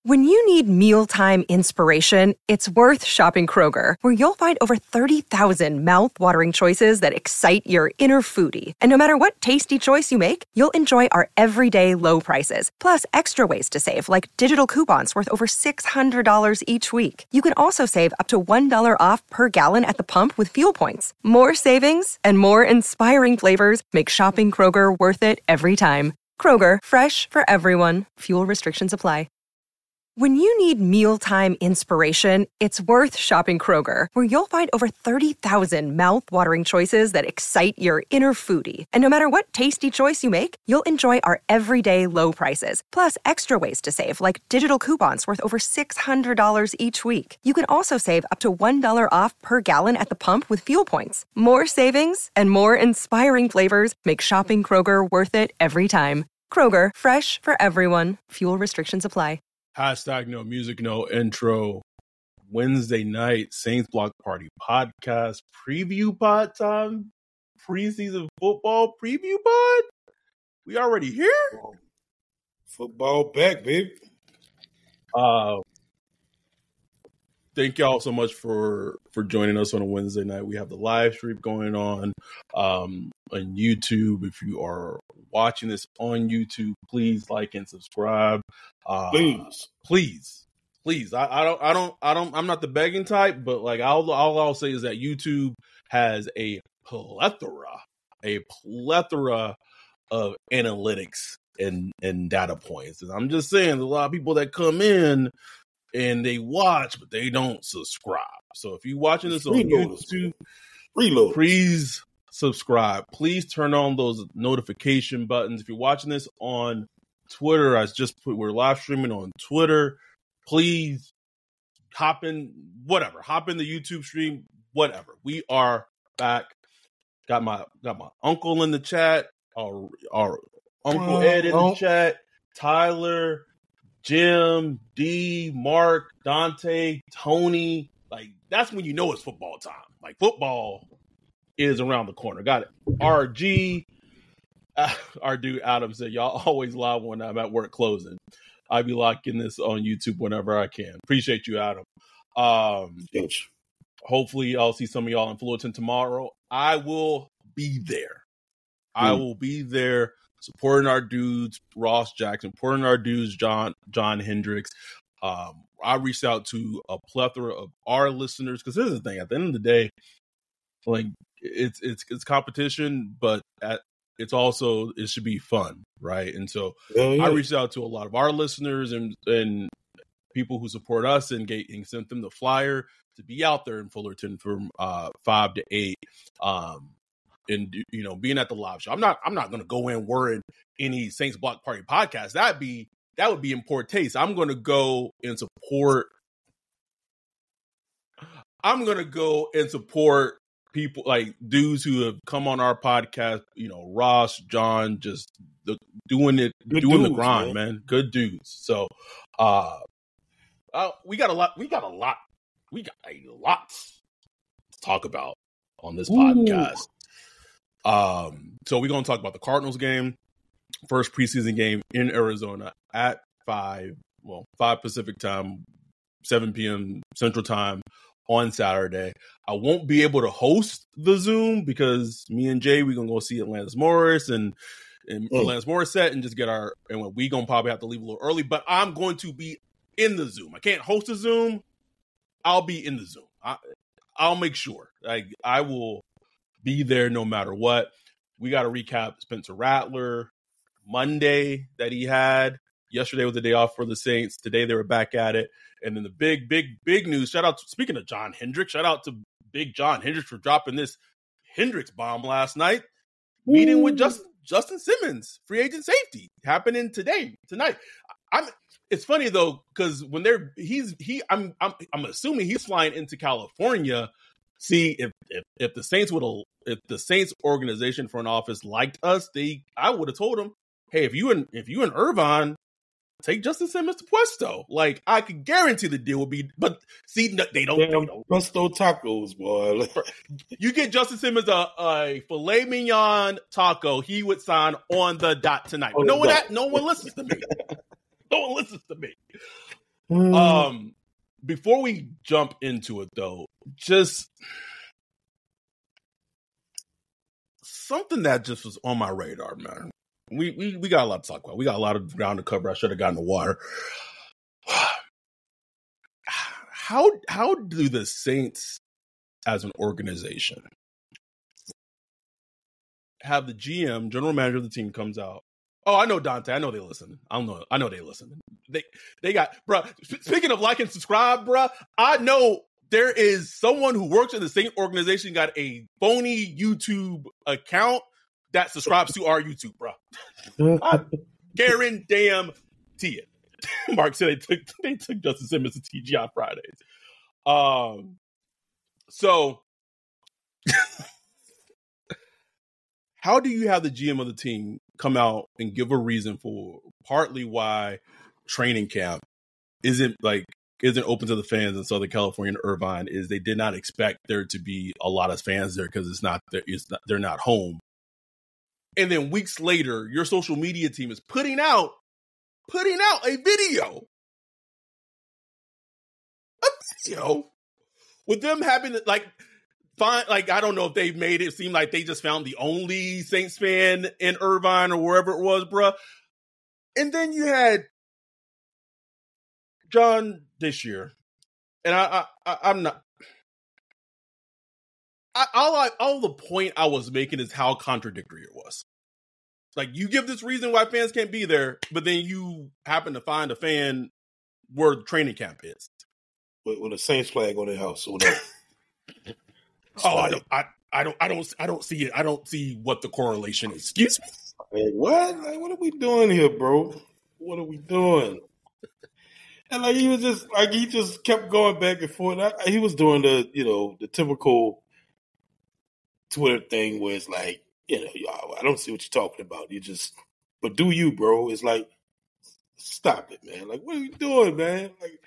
When you need mealtime inspiration, it's worth shopping Kroger, where you'll find over 30,000 mouth-watering choices that excite your inner foodie. And no matter what tasty choice you make, you'll enjoy our everyday low prices, plus extra ways to save, like digital coupons worth over $600 each week. You can also save up to $1 off per gallon at the pump with fuel points. More savings and more inspiring flavors make shopping Kroger worth it every time. Kroger, fresh for everyone. Fuel restrictions apply. When you need mealtime inspiration, it's worth shopping Kroger, where you'll find over 30,000 mouth-watering choices that excite your inner foodie. And no matter what tasty choice you make, you'll enjoy our everyday low prices, plus extra ways to save, like digital coupons worth over $600 each week. You can also save up to $1 off per gallon at the pump with fuel points. More savings and more inspiring flavors make shopping Kroger worth it every time. Kroger, fresh for everyone. Fuel restrictions apply. Hashtag no music, no intro. Wednesday night, Saints Block Party podcast preview pod time. Preseason football preview pod. We already here? Football back, baby. Thank y'all so much for joining us on a Wednesday night. We have the live stream going on YouTube. If you are watching this on YouTube, please like and subscribe. Please. I'm not the begging type, but like all I'll say is that YouTube has a plethora of analytics and data points. And I'm just saying, there's a lot of people that come in and they watch, but they don't subscribe. So if you're watching this on YouTube, please subscribe. Please turn on those notification buttons. If you're watching this on Twitter, we're live streaming on Twitter. Please hop in the YouTube stream, whatever. We are back. Got my uncle in the chat, our Uncle Ed in the chat, Tyler, Jim, D, Mark, Dante, Tony. Like, that's when you know it's football time. Like, football is around the corner. Got it. RG. Our dude Adam said, y'all always live when I'm at work closing. I'll be locking this on YouTube whenever I can. Appreciate you, Adam. Hopefully I'll see some of y'all in Fullerton tomorrow. I will be there. I will be there supporting our dudes, Ross Jackson, supporting our dudes, John Hendricks. I reached out to a plethora of our listeners, because here's the thing. At the end of the day, like, it's competition, but it should be fun, right? And so I reached out to a lot of our listeners and people who support us and sent them the flyer to be out there in Fullerton from 5 to 8. And being at the live show. I'm not going to go in wearing any Saints Block Party podcast. That would be in poor taste. I'm going to go and support. People like dudes who have come on our podcast. Ross, John, just doing the grind, man. Good dudes. So, we got a lot to talk about on this podcast. So we're going to talk about the Cardinals game, first preseason game in Arizona at 5 Pacific time, 7 p.m. Central time on Saturday. I won't be able to host the Zoom because me and Jay, we're going to go see Atlantis Morris and Atlantis Morris set and just get and we going to probably have to leave a little early, but I'm going to be in the Zoom. I can't host a Zoom. I'll be in the Zoom. I'll make sure. I will be there no matter what. We got to recap Spencer Rattler Monday that he had. Yesterday was the day off for the Saints. Today they were back at it. And then the big news, speaking of John Hendricks, shout out to Big John Hendricks for dropping this Hendricks bomb last night. Meeting with Justin Simmons, free agent safety, happening tonight. It's funny though, because when I'm assuming he's flying into California. See, if the Saints organization front office liked us, I would have told them, hey, if you and Irvine, take Justin Simmons to Puesto. Like, I could guarantee the deal would be, but see, they don't. Puesto tacos, boy. You get Justin Simmons a filet mignon taco, he would sign on the dot tonight. But no one listens to me. No one listens to me. Before we jump into it, though, just something that just was on my radar, man. We got a lot to talk about. We got a lot of ground to cover. I should have gotten the water. How do the Saints, as an organization, have the GM, general manager of the team, comes out? Oh, I know Dante. I know they listen. I know they listen. They got, bro. Speaking of like and subscribe, bro, I know there is someone who works in the Saint organization got a phony YouTube account that subscribes to our YouTube, bro. I guarantee it. Mark said they took Justin Simmons to TGI Fridays. So how do you have the GM of the team come out and give a reason for partly why training camp isn't open to the fans in Southern California and Irvine? Is they did not expect there to be a lot of fans there because they're not home. And then weeks later, your social media team is putting out a video with them having I don't know if they've made it seem like they just found the only Saints fan in Irvine or wherever it was, bruh. And then you had John this year, and I'm not. All the point I was making is how contradictory it was. Like, you give this reason why fans can't be there, but then you happen to find a fan where the training camp is with a Saints flag on their house. Or whatever. I don't see it. I don't see what the correlation is. Excuse me. Like, what? Like, what are we doing here, bro? What are we doing? And he just kept going back and forth. He was doing the typical Twitter thing where it's like, I don't see what you're talking about. But do you, bro? It's like, stop it, man. Like, what are you doing, man? Like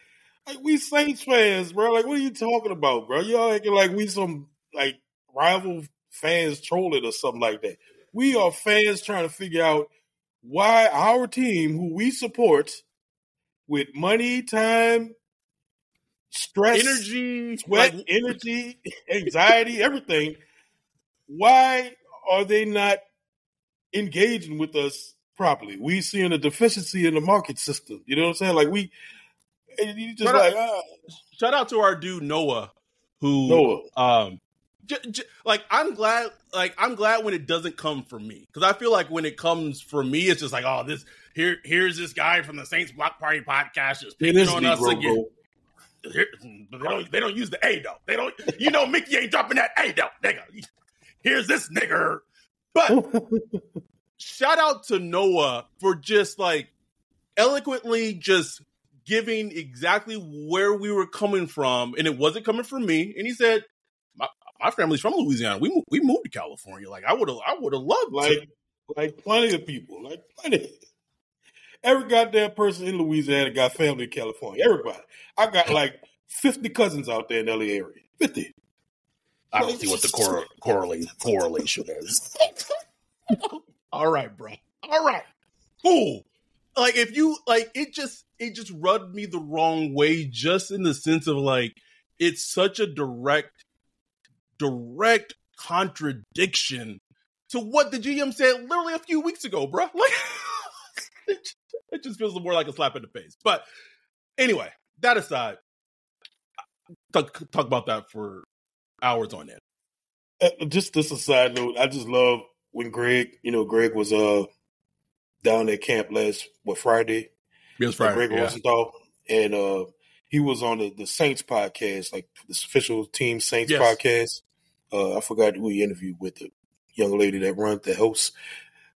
we Saints fans, bro. Like, what are you talking about, bro? Y'all acting like we some like rival fans trolling or something like that. We are fans trying to figure out why our team, who we support with money, time, stress, energy, sweat, energy, anxiety, everything, why are they not engaging with us properly? We seeing a deficiency in the market system. You know what I'm saying? Like shout out to our dude Noah, who I'm glad when it doesn't come from me, because I feel like when it comes from me, it's just like, oh, here's this guy from the Saints Block Party podcast just picking on us again. But they don't use the A though. They don't. Mickey ain't dropping that A though, nigga. Here's this nigger. But shout out to Noah for just like eloquently just giving exactly where we were coming from, and it wasn't coming from me. And he said, "My family's from Louisiana. We moved to California. Like I would have loved like plenty of people, like plenty. Every goddamn person in Louisiana got family in California. Everybody. I got like 50 cousins out there in the LA area. 50. I don't see what the correlation is. All right, bro. All right. Cool. Like, if you like, it just rubbed me the wrong way, just in the sense of like, it's such a direct contradiction to what the GM said literally a few weeks ago, bro. Like, it just feels more like a slap in the face. But anyway, that aside, talk about that for hours on end. Just a side note, I just love when Greg was down at camp Friday. It was Friday. Greg Rosenthal, and he was on the Saints podcast, like this official team Saints podcast. I forgot who he interviewed with, the young lady that runs the host,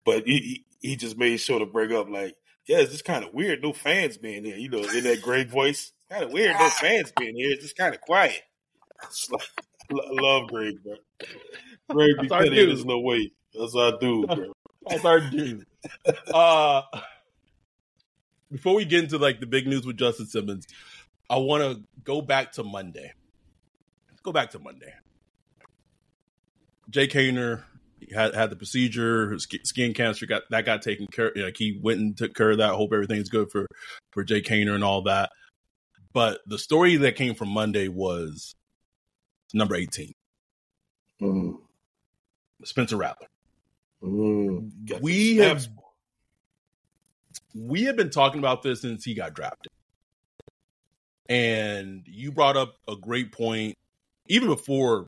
but he just made sure to bring up like, yeah, it's just kind of weird, no fans being here. In that Greg voice, kind of weird, no fans being here. It's just kind of quiet. I love Greg, bro. Greg be petty in his little way. That's our dude, bro. That's our dude. Before we get into like the big news with Justin Simmons, I want to go back to Monday. Jake Haener had the procedure, his skin cancer got taken care of. He went and took care of that. I hope everything's good for Jake Haener and all that. But the story that came from Monday was number 18. Spencer Rattler. We have been talking about this since he got drafted. And you brought up a great point, even before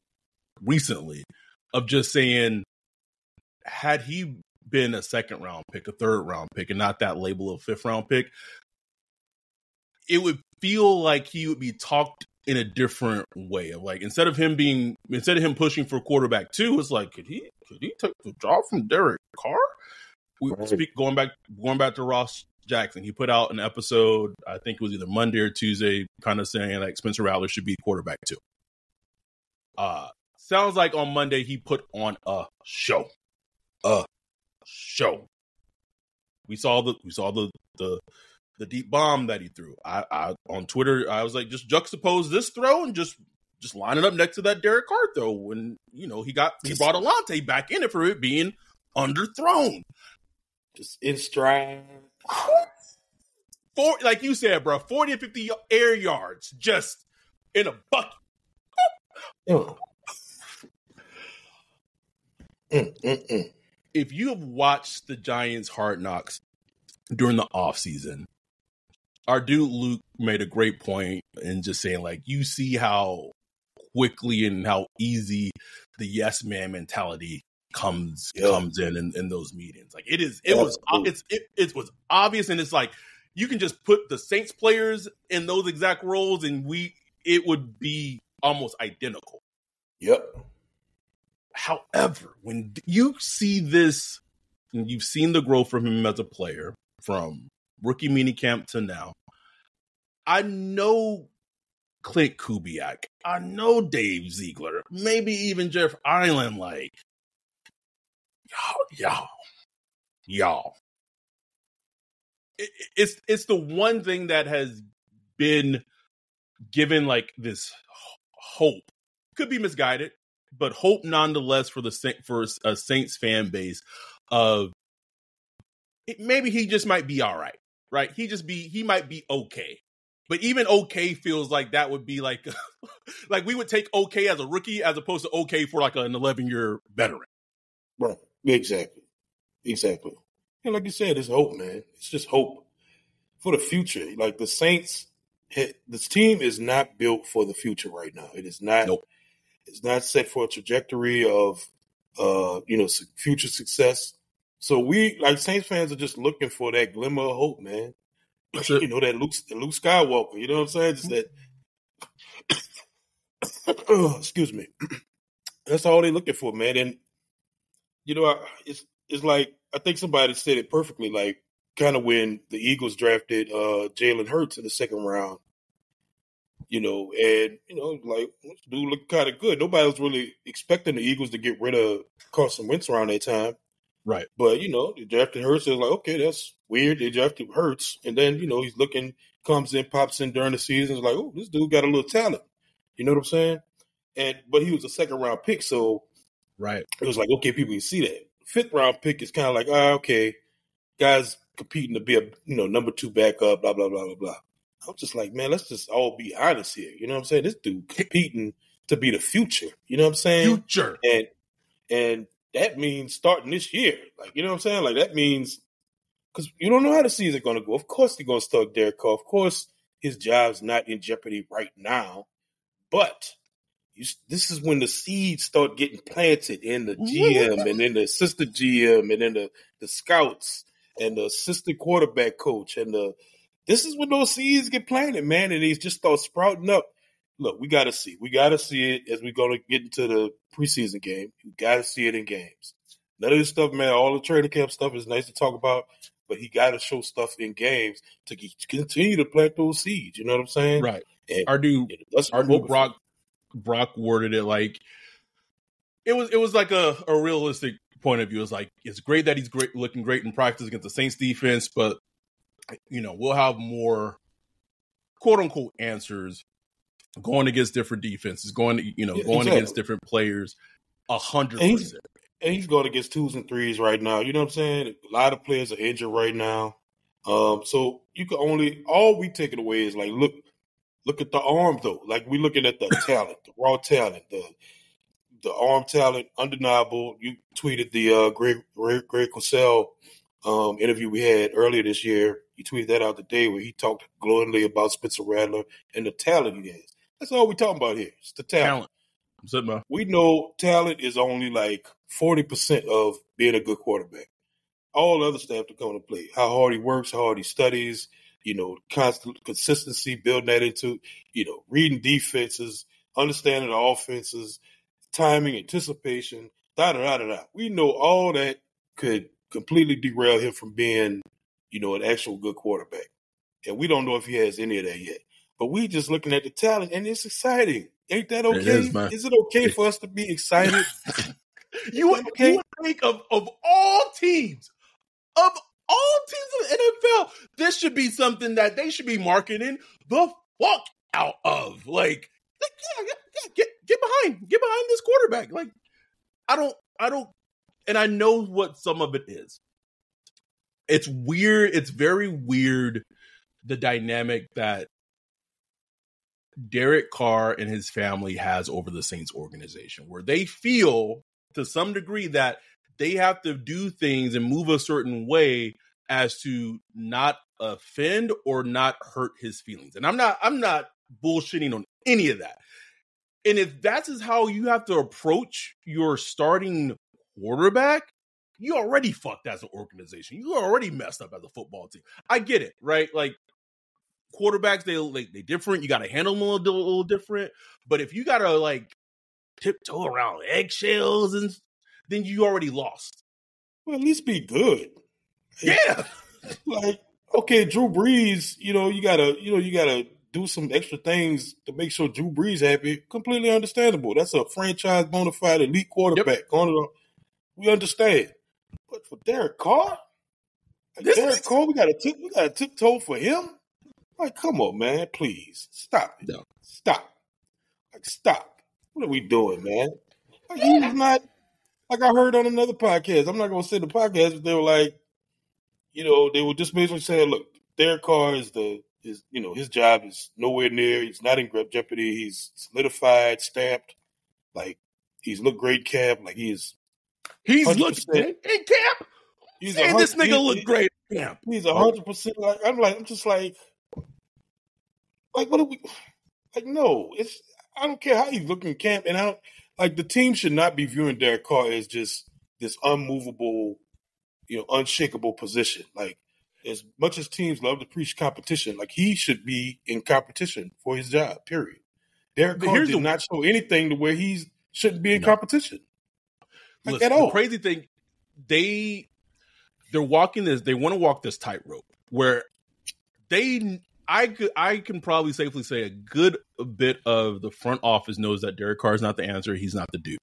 recently, of just saying, had he been a second round pick, a third round pick, and not that label of fifth round pick, it would feel like he would be talked in a different way. Of like, instead of him pushing for quarterback 2, it's like, could he take the job from Derek Carr? Going back to Ross Jackson. He put out an episode, I think it was either Monday or Tuesday, kind of saying like Spencer Rattler should be quarterback 2. Sounds like on Monday he put on a show. We saw the deep bomb that he threw. I on Twitter, I was like, just juxtapose this throw and just line it up next to that Derek Carr throw. When he brought Alante back in it for it being underthrown. Just in stride. Like you said, bro, 40 to 50 air yards just in a bucket. If you have watched the Giants' Hard Knocks during the offseason, our dude Luke made a great point in just saying, like, you see how quickly and how easy the yes man mentality comes in those meetings. Like it was obvious, and it's like you can just put the Saints players in those exact roles, and it would be almost identical. Yep. However, when you see this, and you've seen the growth from him as a player from rookie minicamp to now, I know Clint Kubiak, I know Dave Ziegler, maybe even Jeff Island, like, y'all. It's the one thing that has been given like this hope. Could be misguided, but hope nonetheless for a Saints fan base of maybe he just might be all right? He might be okay. But even okay feels like that would be like like we would take okay as a rookie as opposed to okay for like an 11-year veteran. Right. Exactly. And like you said, it's hope, man. It's just hope for the future. Like the Saints, this team is not built for the future right now. It is not. Nope. It's not set for a trajectory of, future success. So we, like Saints fans, are just looking for that glimmer of hope, man. That Luke Skywalker. You know what I'm saying? Just that. Excuse me. That's all they're looking for, man. And it's like I think somebody said it perfectly. Like kind of when the Eagles drafted Jalen Hurts in the second round. Like this dude looked kind of good. Nobody was really expecting the Eagles to get rid of Carson Wentz around that time. Right. But, they drafted Hurts. It was like, okay, that's weird. They drafted Hurts. And then, he's comes in, pops in during the season. It's like, oh, this dude got a little talent. You know what I'm saying? But he was a second-round pick, so right. It was like, okay, people can see that. Fifth-round pick is kind of like, okay, guys competing to be a, number 2 backup, blah, blah, blah, blah, blah. I'm just like, man, let's just all be honest here. You know what I'm saying? This dude competing to be the future. You know what I'm saying? Future. And that means starting this year. Like, you know what I'm saying? Like, that means because you don't know how the season's going to go. Of course they're going to start Derek Carr. Of course his job's not in jeopardy right now. But this is when the seeds start getting planted in the GM and in the assistant GM and in the scouts and the assistant quarterback coach. And this is when those seeds get planted, man. And these just start sprouting up. Look, we got to see. We got to see it as we're going to get into the preseason game. You got to see it in games. None of this stuff, man, all the training camp stuff is nice to talk about, but he got to show stuff in games to continue to plant those seeds. You know what I'm saying? Right. And our dude Brock worded it like it was like a realistic point of view. It's like it's great that he's looking great in practice against the Saints defense, but we'll have more quote unquote answers going against different defenses, going against different players. 100%. And he's going against 2s and 3s right now. You know what I'm saying? A lot of players are injured right now. So you can all we take it away is like, look, Look at the arm, though. Like, we're looking at the talent, the raw talent, the arm talent, undeniable. You tweeted the Greg Cosell interview we had earlier this year. You tweeted that out today where he talked glowingly about Spencer Rattler and the talent he has. That's all we're talking about here. It's the talent. I'm sitting by. We know talent is only like 40% of being a good quarterback. All other stuff to come into play. How hard he works, how hard he studies, constant consistency, building that into, reading defenses, understanding the offenses, timing, anticipation, da-da-da-da-da. We know all that could completely derail him from being, an actual good quarterback. And we don't know if he has any of that yet. But we just looking at the talent, and it's exciting. Ain't that okay? Is it okay for us to be excited? You would think of all teams in the NFL, this should be something that they should be marketing the fuck out of. Like get behind this quarterback. Like, I don't, and I know what some of it is. It's weird. It's very weird, the dynamic that Derek Carr and his family has over the Saints organization, where they feel to some degree that they have to do things and move a certain way as to not offend or not hurt his feelings. And I'm not bullshitting on any of that. And if that's how you have to approach your starting quarterback, you already fucked as an organization. You already messed up as a football team. I get it, right? Like, quarterbacks, they different. You got to handle them a little different. But if you got to tiptoe around eggshells, and then you already lost. Well, at least be good. Yeah. Okay, Drew Brees, you gotta do some extra things to make sure Drew Brees happy. Completely understandable. That's a franchise bona fide elite quarterback. Yep. We understand. But for Derek Carr, we gotta tiptoe for him. Like, come on, man, please stop it. No. Stop. Stop. What are we doing, man? He's not. Like, I heard on another podcast. I'm not gonna say the podcast, but they were like, they were just basically saying, look, Derek Carr is his job is nowhere near. He's not in jeopardy. He's solidified, stamped. Like, he's looked great in camp. Like, he's looked great in camp. He's saying this nigga look great in camp. He's 100%. I'm just like, what are we? Like, no, I don't care how he's looking in camp, and the team should not be viewing Derek Carr as just this unmovable, unshakable position. Like, as much as teams love to preach competition, like, he should be in competition for his job, period. Derek Carr did not show anything to where he shouldn't be in competition. Listen, at all. The crazy thing, they're walking this, they want to walk this tightrope where I can probably safely say a good bit of the front office knows that Derek Carr is not the answer. He's not the dude.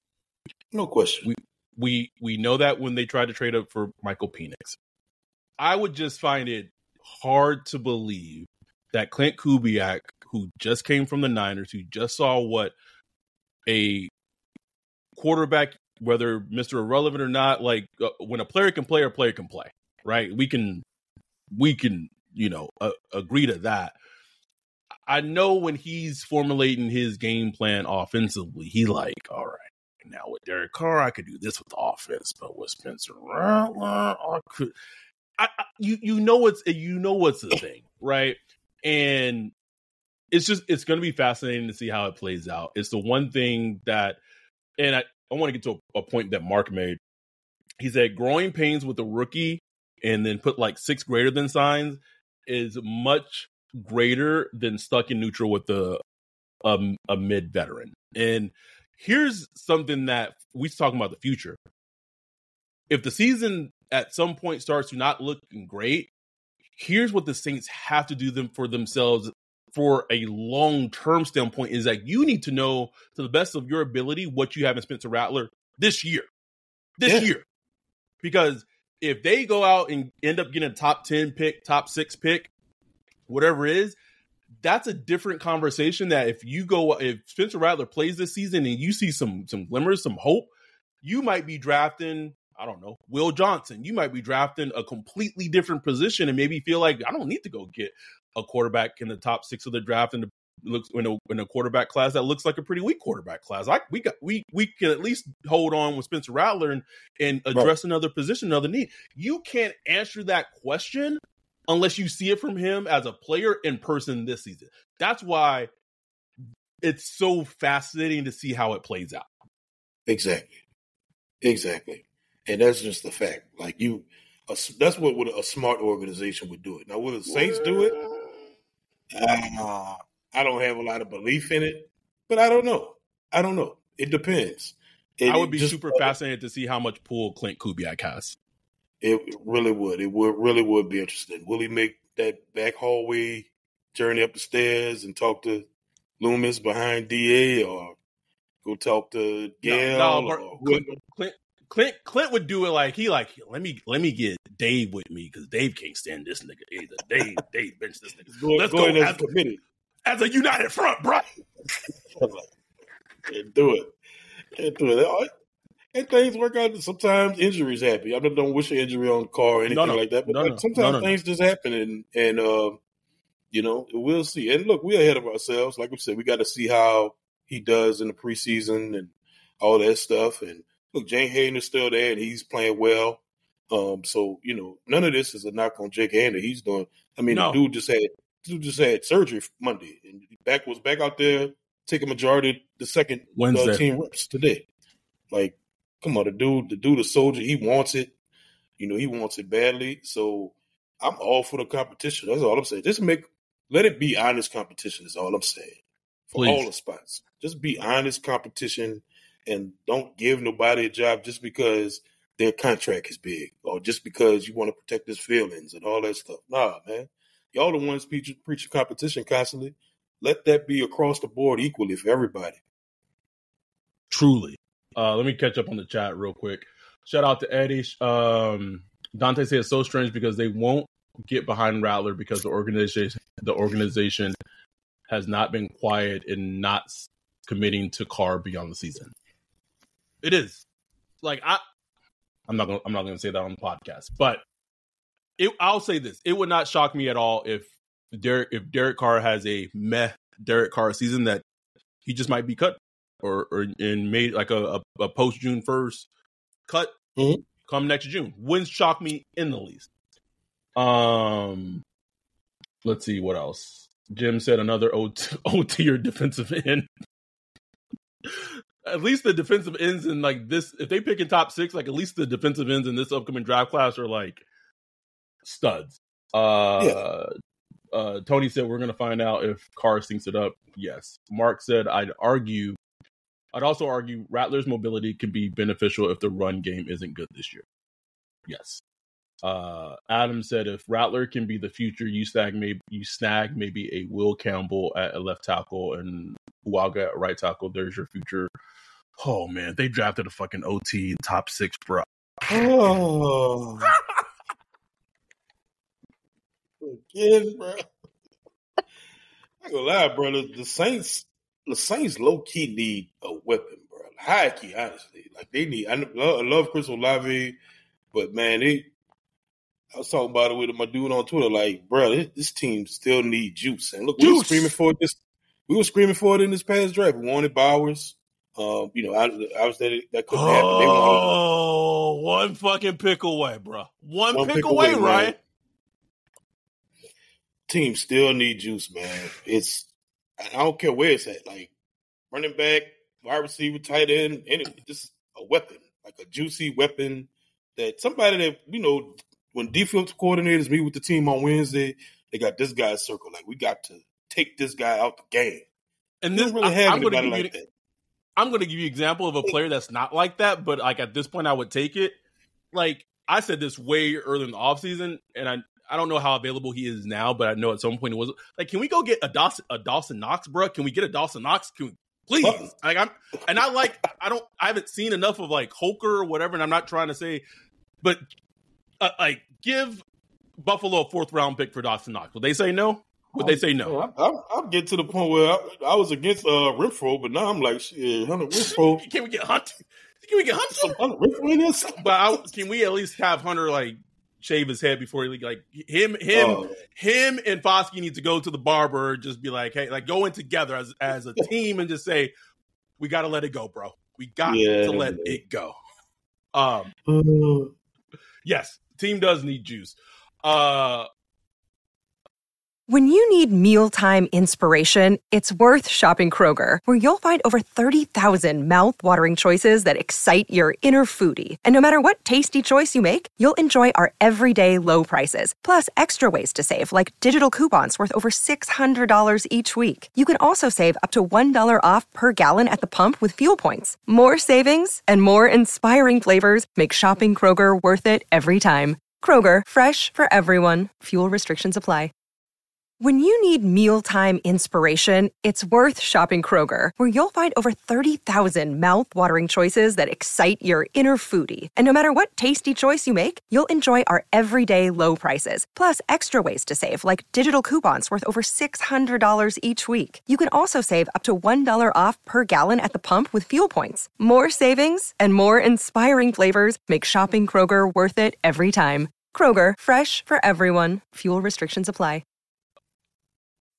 No question. We know that when they tried to trade up for Michael Penix. I would just find it hard to believe that Clint Kubiak, who just came from the Niners, who just saw what a quarterback, whether Mr. Irrelevant or not, when a player can play, right? We can agree to that. I know when he's formulating his game plan offensively, he all right, now with Derek Carr, I could do this with the offense, but with Spencer Rattler, I could. What's the thing, right? And it's going to be fascinating to see how it plays out. It's the one thing that, and I want to get to a point that Mark made. He said growing pains with a rookie and then put 6 greater than signs is much greater than stuck in neutral with a mid veteran. And here's something that we're talking about the future. If the season at some point starts to not looking great, here's what the Saints have to do for themselves for a long-term standpoint is that you need to know to the best of your ability what you have in Spencer Rattler this year. Because if they go out and end up getting a top 10 pick, top 6 pick, whatever it is, that's a different conversation that if Spencer Rattler plays this season and you see some glimmers, some hope, you might be drafting, I don't know, Will Johnson. You might be drafting a completely different position and maybe feel like I don't need to go get a quarterback in the top 6 of the draft and looks in a quarterback class that looks like a pretty weak quarterback class. We can at least hold on with Spencer Rattler and address another position, another need. You can't answer that question unless you see it from him as a player in person this season. That's why it's so fascinating to see how it plays out. Exactly. And that's just the fact. Like that's what a smart organization would do it. Now, will the Saints do it? I don't have a lot of belief in it, but I don't know. It depends. I would be super fascinated to see how much pull Clint Kubiak has. It really would. It really would be interesting. Will he make that back hallway journey up the stairs and talk to Loomis behind DA, or go talk to Gail? Clint would do it let me get Dave with me because Dave can't stand this nigga either. Dave bench this nigga. Let's go as a committee, as a united front, bro. And do it. And things work out. Sometimes injuries happen. I don't wish an injury on the car or anything like that, but sometimes things just happen, and we'll see. And look, we're ahead of ourselves. Like we said, we got to see how he does in the preseason and all that stuff. And look, Jane Hayden is still there, and he's playing well. So none of this is a knock on Jake Hander. He's doing. I mean, the dude just had surgery Monday, and was back out there taking majority of the second team reps today. Like, come on, the dude, a soldier. He wants it. He wants it badly. So I'm all for the competition. That's all I'm saying. Let it be honest competition. Is all I'm saying. For all the spots, just be honest competition. And don't give nobody a job just because their contract is big or just because you want to protect his feelings and all that stuff. Nah, man. Y'all the ones preaching competition constantly. Let that be across the board equally for everybody. Truly. Let me catch up on the chat real quick. Shout out to Eddie. Dante said it's so strange because they won't get behind Rattler because the organization has not been quiet in not committing to Carr beyond the season. It is like I'm not gonna say that on the podcast, but I'll say this: it would not shock me at all if Derek Carr has a meh Derek Carr season that he just might be cut or made like a post June 1st cut come next June. Wouldn't shock me in the least. Let's see what else. Jim said another O-tier defensive end. At least the defensive ends in like this, if they pick in top 6, like at least the defensive ends in this upcoming draft class are like studs. Tony said we're going to find out if Carr syncs it up. Yes. Mark said I'd also argue Rattler's mobility can be beneficial if the run game isn't good this year. Yes. Adam said if Rattler can be the future, you snag maybe a Will Campbell at a left tackle and Uwaga at right tackle. There's your future. Oh man, they drafted a fucking OT in top 6, bro. Oh, again, bro. I gonna lie, brother. The Saints low key need a weapon, bro. High key, honestly. Like they need. I love Chris Olave, but man, I was talking about it with my dude on Twitter. Like, bro, this team still need juice. And look, we were screaming for this. We were screaming for it in this past draft. We wanted Bowers. I was that couldn't happen. Oh, one fucking pick away, bro. One pick away, Ryan. Team still need juice, man. I don't care where it's at. Like running back, wide receiver, tight end, just a weapon, like a juicy weapon that somebody that when defensive coordinators meet with the team on Wednesday, they got this guy circled. Like we got to take this guy out the game. And this really I'm going to give you I'm going to give you an example of a player that's not like that, but like at this point, I would take it. Like I said this way early in the offseason, and I don't know how available he is now, but I know at some point it was like, can we go get a Dawson Knox, bro? Can we get a Dawson Knox? Please. Like I haven't seen enough of like Holker or whatever, and I'm not trying to say, but like give Buffalo a 4th round pick for Dawson Knox. Would they say no? Would they say no? I'm getting to the point where I was against Renfro, but now I'm like, shit, Hunter Renfro. Can we get Hunter? Can we get Hunter? Some Hunter Renfro in this? But can we at least have Hunter like shave his head before he like him and Foskey need to go to the barber, just be like, hey, like go in together as a team and just say, we got to let it go, bro. We got to let it go. Yes, team does need juice. When you need mealtime inspiration, it's worth shopping Kroger, where you'll find over 30,000 mouth-watering choices that excite your inner foodie. And no matter what tasty choice you make, you'll enjoy our everyday low prices, plus extra ways to save, like digital coupons worth over $600 each week. You can also save up to $1 off per gallon at the pump with fuel points. More savings and more inspiring flavors make shopping Kroger worth it every time. Kroger, fresh for everyone. Fuel restrictions apply. When you need mealtime inspiration, it's worth shopping Kroger, where you'll find over 30,000 mouth-watering choices that excite your inner foodie. And no matter what tasty choice you make, you'll enjoy our everyday low prices, plus extra ways to save, like digital coupons worth over $600 each week. You can also save up to $1 off per gallon at the pump with fuel points. More savings and more inspiring flavors make shopping Kroger worth it every time. Kroger, fresh for everyone. Fuel restrictions apply.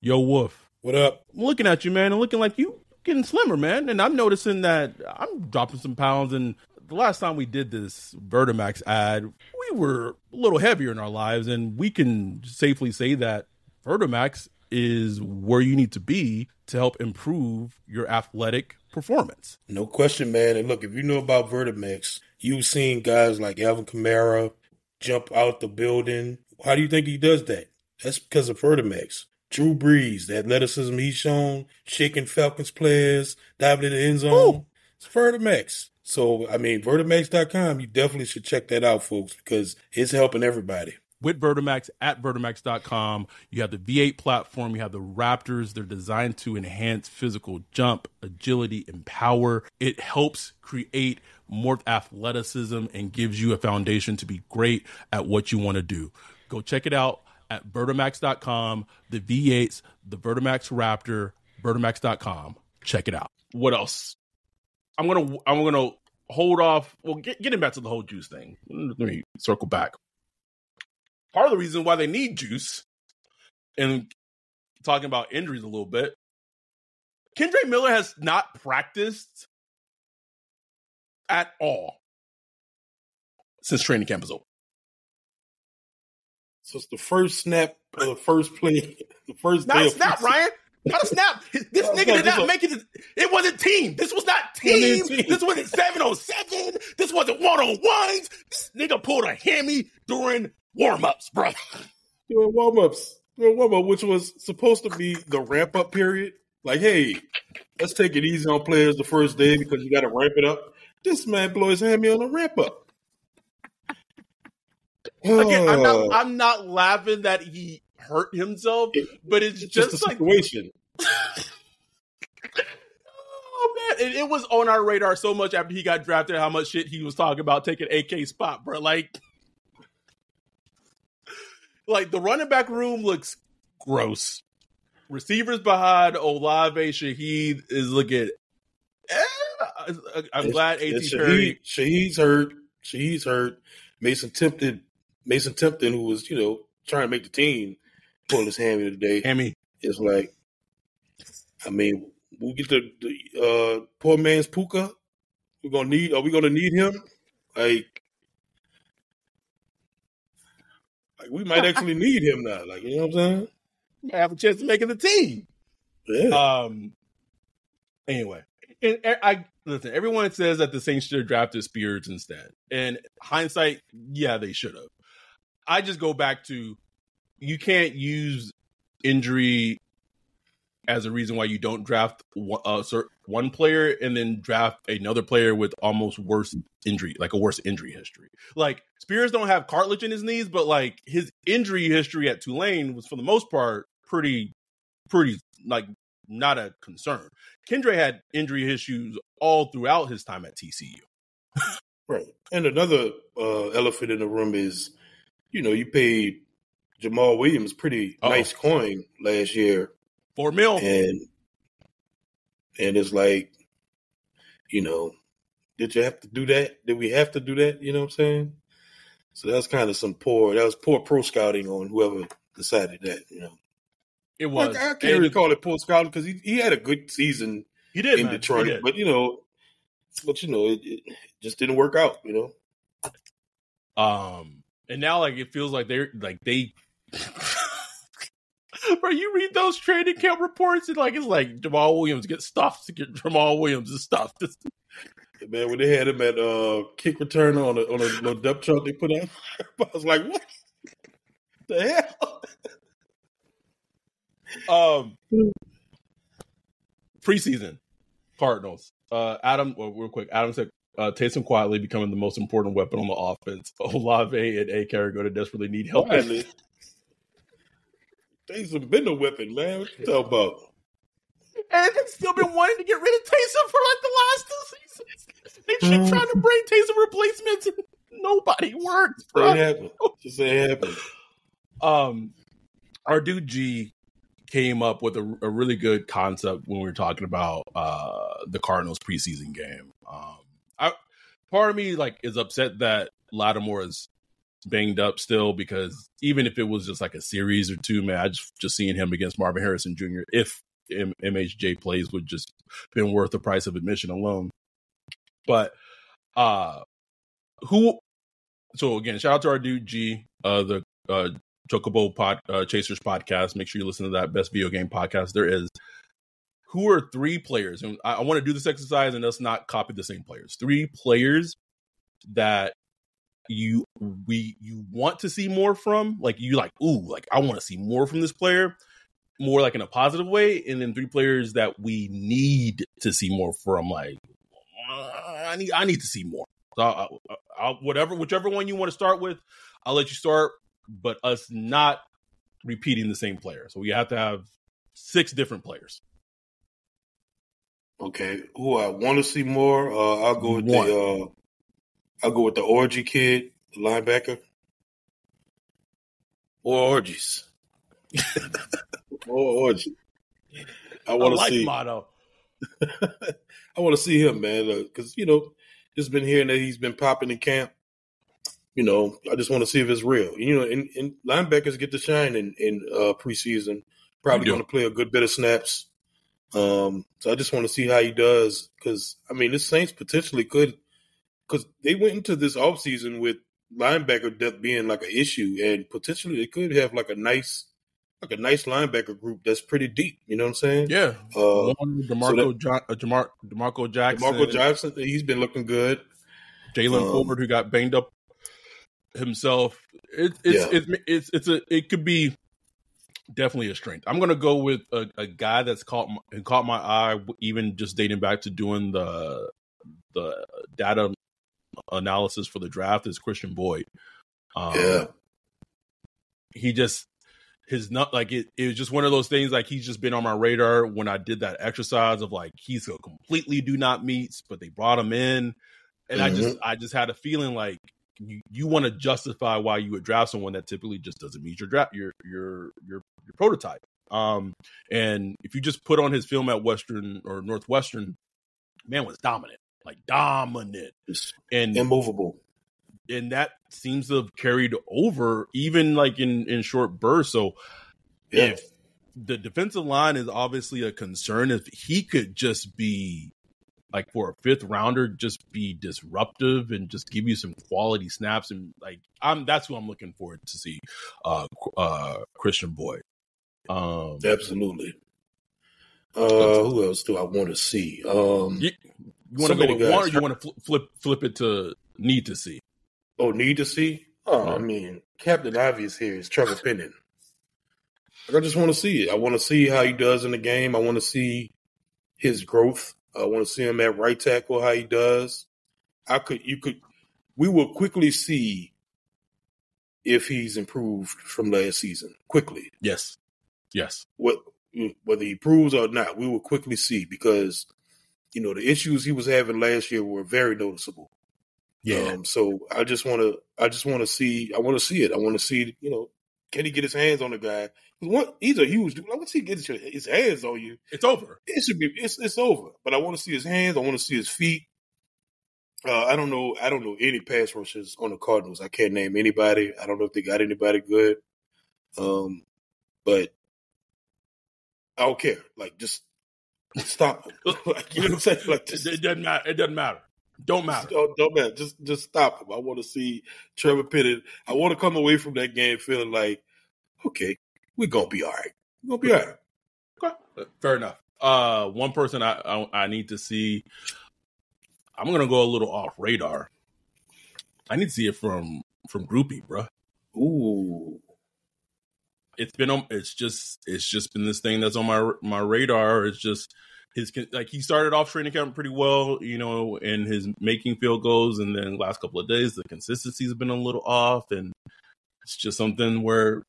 Yo, Wolf. What up? I'm looking at you, man, and looking like you getting slimmer, man. And I'm noticing that I'm dropping some pounds. And the last time we did this Vertimax ad, we were a little heavier in our lives. And we can safely say that Vertimax is where you need to be to help improve your athletic performance. No question, man. And look, if you know about Vertimax, you've seen guys like Alvin Kamara jump out the building. How do you think he does that? That's because of Vertimax. Drew Brees, the athleticism he's shown, shaking Falcons players, diving in the end zone. Ooh. It's Vertimax. So, I mean, Vertimax.com, you definitely should check that out, folks, because it's helping everybody. With Vertimax at Vertimax.com, you have the V8 platform, you have the Raptors. They're designed to enhance physical jump, agility, and power. It helps create more athleticism and gives you a foundation to be great at what you want to do. Go check it out at Vertimax.com, the V8s, the Vertimax Raptor, Vertimax.com. Check it out. What else? I'm gonna hold off. Well, getting back to the whole juice thing. Let me circle back. Part of the reason why they need juice, and talking about injuries a little bit, Kendre Miller has not practiced at all since training camp is over. So it's the first snap, the first play, the first not day. Not a snap, Ryan. Not a snap. This nigga did not make it. It wasn't team. This was not team. This wasn't 7-on-7. This wasn't one-on-ones. This nigga pulled a hammy during warm-ups, bro. During warm-ups, which was supposed to be the ramp-up period. Like, hey, let's take it easy on players the first day because you got to ramp it up. This man blew his hammy on the ramp-up. Again, I'm not laughing that he hurt himself, but it's just a like situation. Oh man, it was on our radar so much after he got drafted. How much shit he was talking about taking AK spot, bro. Like the running back room looks gross. Receivers behind Olave Shaheed is looking. I'm glad A.T. Perry. Shaheed's hurt. Mason Tipton, who was, trying to make the team, pulled his hammy today. Hammy. It's like, I mean, we'll get the poor man's Puka. Are we gonna need him? Like we might actually need him now. Like, you know what I'm saying? Might have a chance of making the team. Yeah. Anyway, and listen. Everyone says that the Saints should have drafted Spears instead. And hindsight, yeah, they should have. I just go back to you can't use injury as a reason why you don't draft one player and then draft another player with almost worse injury, like a worse injury history. Like Spears don't have cartilage in his knees, but like his injury history at Tulane was for the most part pretty like not a concern. Kendre had injury issues all throughout his time at TCU. Right. And another elephant in the room is, you paid Jamal Williams pretty nice coin last year. $4 million. And it's like, did you have to do that? Did we have to do that? You know what I'm saying? So that's kind of that was poor pro scouting on whoever decided that, It was. I can't really call it poor scouting because he had a good season in Detroit, he did. but it just didn't work out, And now it feels like they bro, you read those training camp reports and it's like Jamal Williams gets stuffed to get Jamal Williams is stuffed. Man, when they had him at kick returner on a little depth chart they put out, I was like, what the hell? Preseason Cardinals. Adam said Taysom quietly becoming the most important weapon on the offense. Olave and A-K are going to desperately need help. Taysom been a weapon, man. What you talking about? And they've still been wanting to get rid of Taysom for the last 2 seasons. They keep trying to bring Taysom replacements and nobody works, bro. Just ain't happening. Our dude G came up with a really good concept when we were talking about the Cardinals preseason game. Part of me is upset that Lattimore is banged up still, because even if it was just a series or two, man, I just seeing him against Marvin Harrison Jr. if MHJ plays would just been worth the price of admission alone. But so again, shout out to our dude G, the Chocobo Chasers podcast. Make sure you listen to that, best video game podcast there is. Who are 3 players? And I want to do this exercise and let's not copy the same players. 3 players that you want to see more from, I want to see more from this player, more in a positive way, and then 3 players that we need to see more from. I need to see more. So whichever one you want to start with, I'll let you start, but us not repeating the same player. So we have to have 6 different players. Okay, who I want to see more? I'll go with the Orgy kid, the linebacker, or Orgies, or Orgy. I want to see motto. I want to see him, man, because just been hearing that he's been popping in camp. I just want to see if it's real. And linebackers get to shine in preseason. Probably going to play a good bit of snaps. So I just want to see how he does, because the Saints potentially could, because they went into this offseason with linebacker depth being an issue, and potentially they could have a nice linebacker group that's pretty deep. You know what I'm saying? Yeah. DeMarco Jackson. DeMarco Jackson, he's been looking good. Jalen Colbert, who got banged up himself. It could be definitely a strength. I'm going to go with a guy that's caught my eye, even just dating back to doing the data analysis for the draft, is Christian Boyd. He just it was just one of those things. He's just been on my radar when I did that exercise of he's a completely do not meets, but they brought him in, and I just had a feeling you want to justify why you would draft someone that typically just doesn't meet your draft your prototype. And if you just put on his film at Western or Northwestern, man was dominant and immovable. And that seems to have carried over even in short bursts. So if the defensive line is obviously a concern, if he could just be for a 5th rounder, just be disruptive and just give you some quality snaps, and that's who I'm looking forward to see, Christian Boyd. Absolutely. Who else do I want to see? You want to go with one, or you want to flip it to need to see? Oh, need to see? Captain Obvious here is Trevor Penning. I just want to see it. I want to see how he does in the game. I want to see his growth. I want to see him at right tackle, how he does. We will quickly see if he's improved from last season. Quickly. Yes. Whether he proves or not, we will quickly see, because, the issues he was having last year were very noticeable. Yeah. So I just want to see. I want to see it. I want to see. Can he get his hands on the guy? He's a huge dude. Once he gets his hands on you, it's over. It should be. It's over. But I want to see his hands. I want to see his feet. I don't know. I don't know any pass rushers on the Cardinals. I can't name anybody. I don't know if they got anybody good. But I don't care. Like, just stop them. Like, you know what I'm saying? Like, it doesn't matter. It doesn't matter. Don't matter. Don't matter. Just stop them. I want to see Trevor Penning. I want to come away from that game feeling like, okay, we're gonna be all right. We're gonna be all right. Okay. Fair enough. One person I need to see. I'm gonna go a little off radar. I need to see it from Groupie, bro. Ooh. It's just been this thing that's on my radar. It's just he started off training camp pretty well, in his making field goals, and then last couple of days the consistency has been a little off, and it's just something where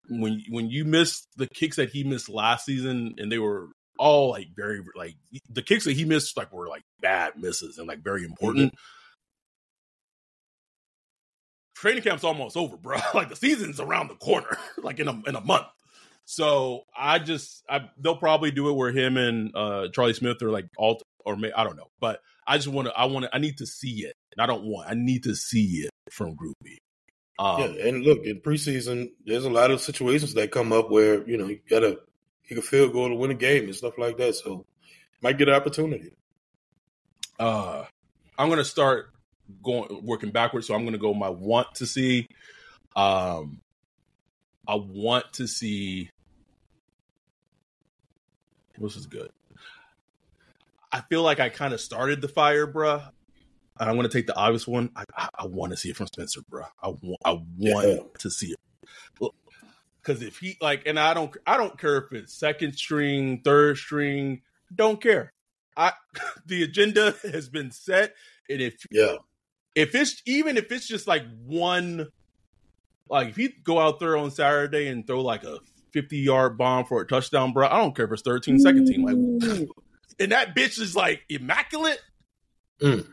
when you miss the kicks that he missed last season, and they were all like very like the kicks that he missed like were like bad misses and like very important. Training camp's almost over, bro. Like the season's around the corner, like in a month. So they'll probably do it where him and Charlie Smith are like I don't know, but I need to see it, and I need to see it from Groupie. And look, in preseason, there's a lot of situations that come up where you gotta kick a field goal to win a game and stuff like that. So might get an opportunity. I'm gonna start working backwards, so I'm gonna go my want to see. I want to see. This is good. I feel like I kind of started the fire, bruh. And I'm going to take the obvious one. I want to see it from Spencer, bruh. I want to see it. Because if he and I don't care if it's second string, third string, don't care. The agenda has been set, and if it's just like one, like if he go out there on Saturday and throw like a 50-yard bomb for a touchdown, bro, I don't care if it's 13, second team, like, and that bitch is like immaculate. Couldn't